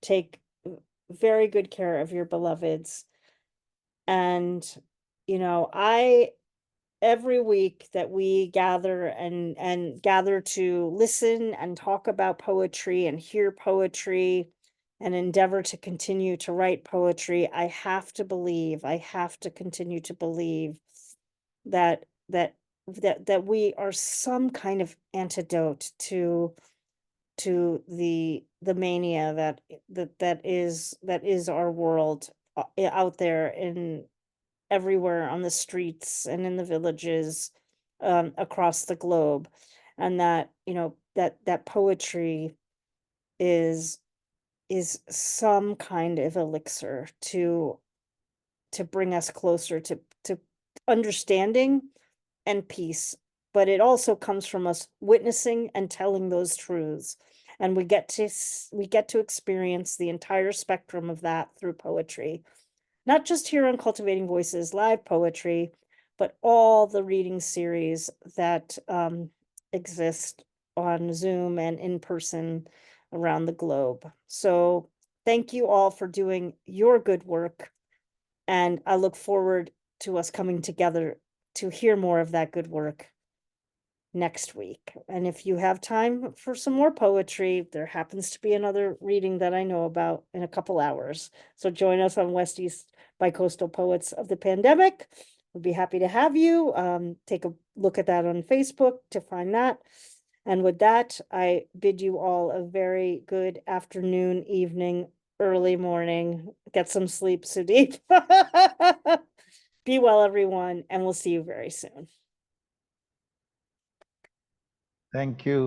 Take very good care of your beloveds. And, every week that we gather and gather to listen and talk about poetry and hear poetry and endeavor to continue to write poetry, I have to continue to believe that we are some kind of antidote to the mania that is our world out there in everywhere on the streets and in the villages across the globe, and that that poetry is some kind of elixir to bring us closer to understanding and peace. But it also comes from us witnessing and telling those truths, and we get to experience the entire spectrum of that through poetry. Not just here on Cultivating Voices live poetry, but all the reading series that exist on Zoom and in person around the globe. So thank you all for doing your good work. And I look forward to us coming together to hear more of that good work next week. And if you have time for some more poetry, there happens to be another reading that I know about in a couple hours. So join us on West East Bicoastal Poets of the Pandemic. We'd be happy to have you. Take a look at that on Facebook to find that. And with that, I bid you all a very good afternoon, evening, early morning. Get some sleep, Sudeep. Be well, everyone, and we'll see you very soon. Thank you.